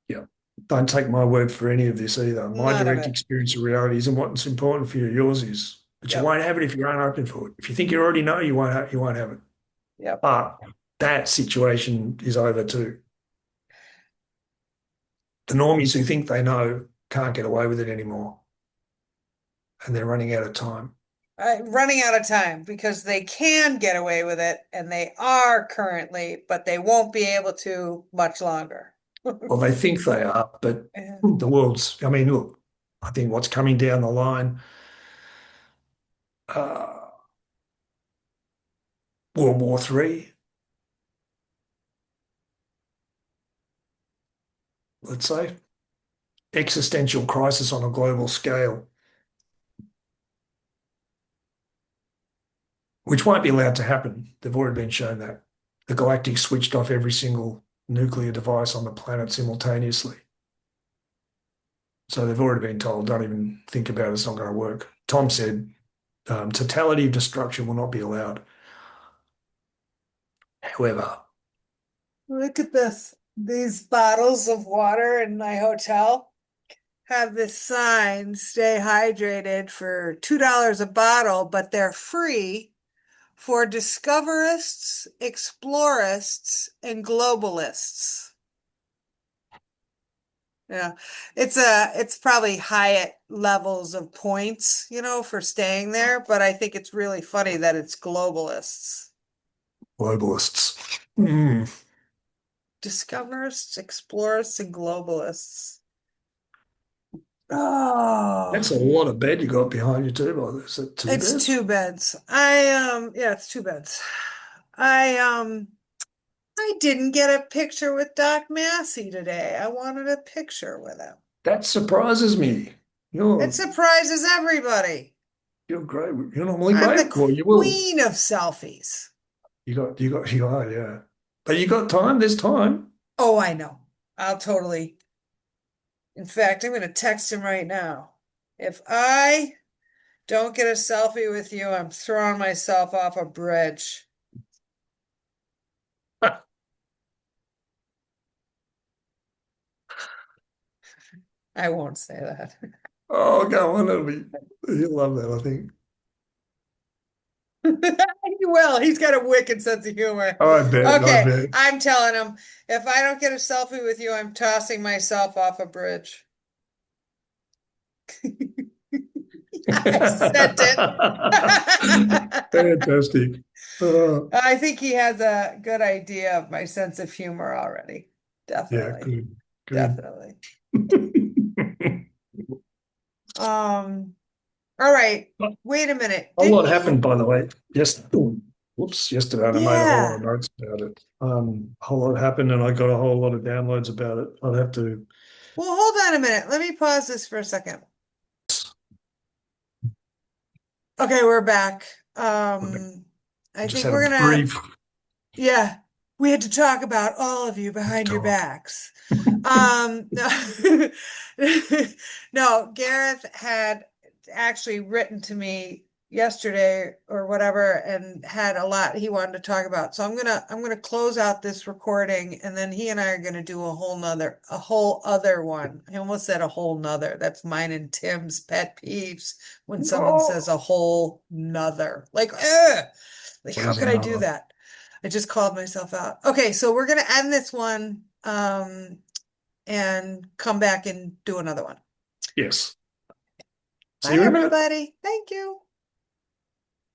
Yeah. Don't take my word for any of this either. My None of direct it. experience of reality isn't what's important for you. Yours is. But you Yep. won't have it if you aren't open for it. If you think you already know, you won't have it. Yep. But that situation is over too. The normies who think they know can't get away with it anymore. And they're running out of time. Running out of time because they can get away with it and they are currently, but they won't be able to much longer. Well, they think they are, but Yeah. I mean, look, I think what's coming down the line, uh, World War III, let's say, existential crisis on a global scale, which won't be allowed to happen. They've already been shown that. The galactic switched off every single nuclear device on the planet simultaneously. So they've already been told, don't even think about it, it's not going to work. Tom said, totality of destruction will not be allowed. However, Look at this. These bottles of water in my hotel have this sign, stay hydrated for $2 a bottle, but they're free for discoverists, explorists, and globalists. Yeah. It's probably Hyatt levels of points, for staying there, but I think it's really funny that it's globalists. globalists. Mm, Discoverists, explorists, and globalists. Oh, that's a lot of bed you got behind you too, by this. Is it two it's beds? two beds. Yeah, it's two beds. I didn't get a picture with Doc Massey today. I wanted a picture with him. That surprises me. It You're surprises everybody. you're great. You're normally I'm the great. Well, you will. queen of selfies. You are, yeah. But you got time, there's time. Oh, I know. I'll totally. In fact, I'm going to text him right now. If I don't get a selfie with you, I'm throwing myself off a bridge. I won't say that. Oh, go on, he'll love that, I think. He will. He's got a wicked sense of humor. I bet, I Okay, bet. I'm telling him if I don't get a selfie with you, I'm tossing myself off a bridge. I sent it. Fantastic. I think he has a good idea of my sense of humor already. Yeah, Definitely. good, good. Definitely. Um, all right. Wait a minute. A Didn't lot you? happened, by the way. Yes. Whoops, yesterday, and I made a whole lot of Yeah. notes about it. A whole lot happened, and I got a whole lot of downloads about it. I'd have to. Well, hold on a minute. Let me pause this for a second. Okay, we're back. I Just think had a we're gonna, brief yeah, we had to talk about all of you behind your talk. backs. No, no, Gareth had actually written to me yesterday or whatever and had a lot he wanted to talk about. So I'm gonna close out this recording and then he and I are gonna do a whole other one. I almost said a whole nother. That's mine and Tim's pet peeves when someone says Oh, a whole nother. Like, ugh! Like, what how is could I do another? that? I just called myself out. Okay, so we're gonna end this one, and come back and do another one. Yes. See Bye, you in a minute. everybody. Thank you.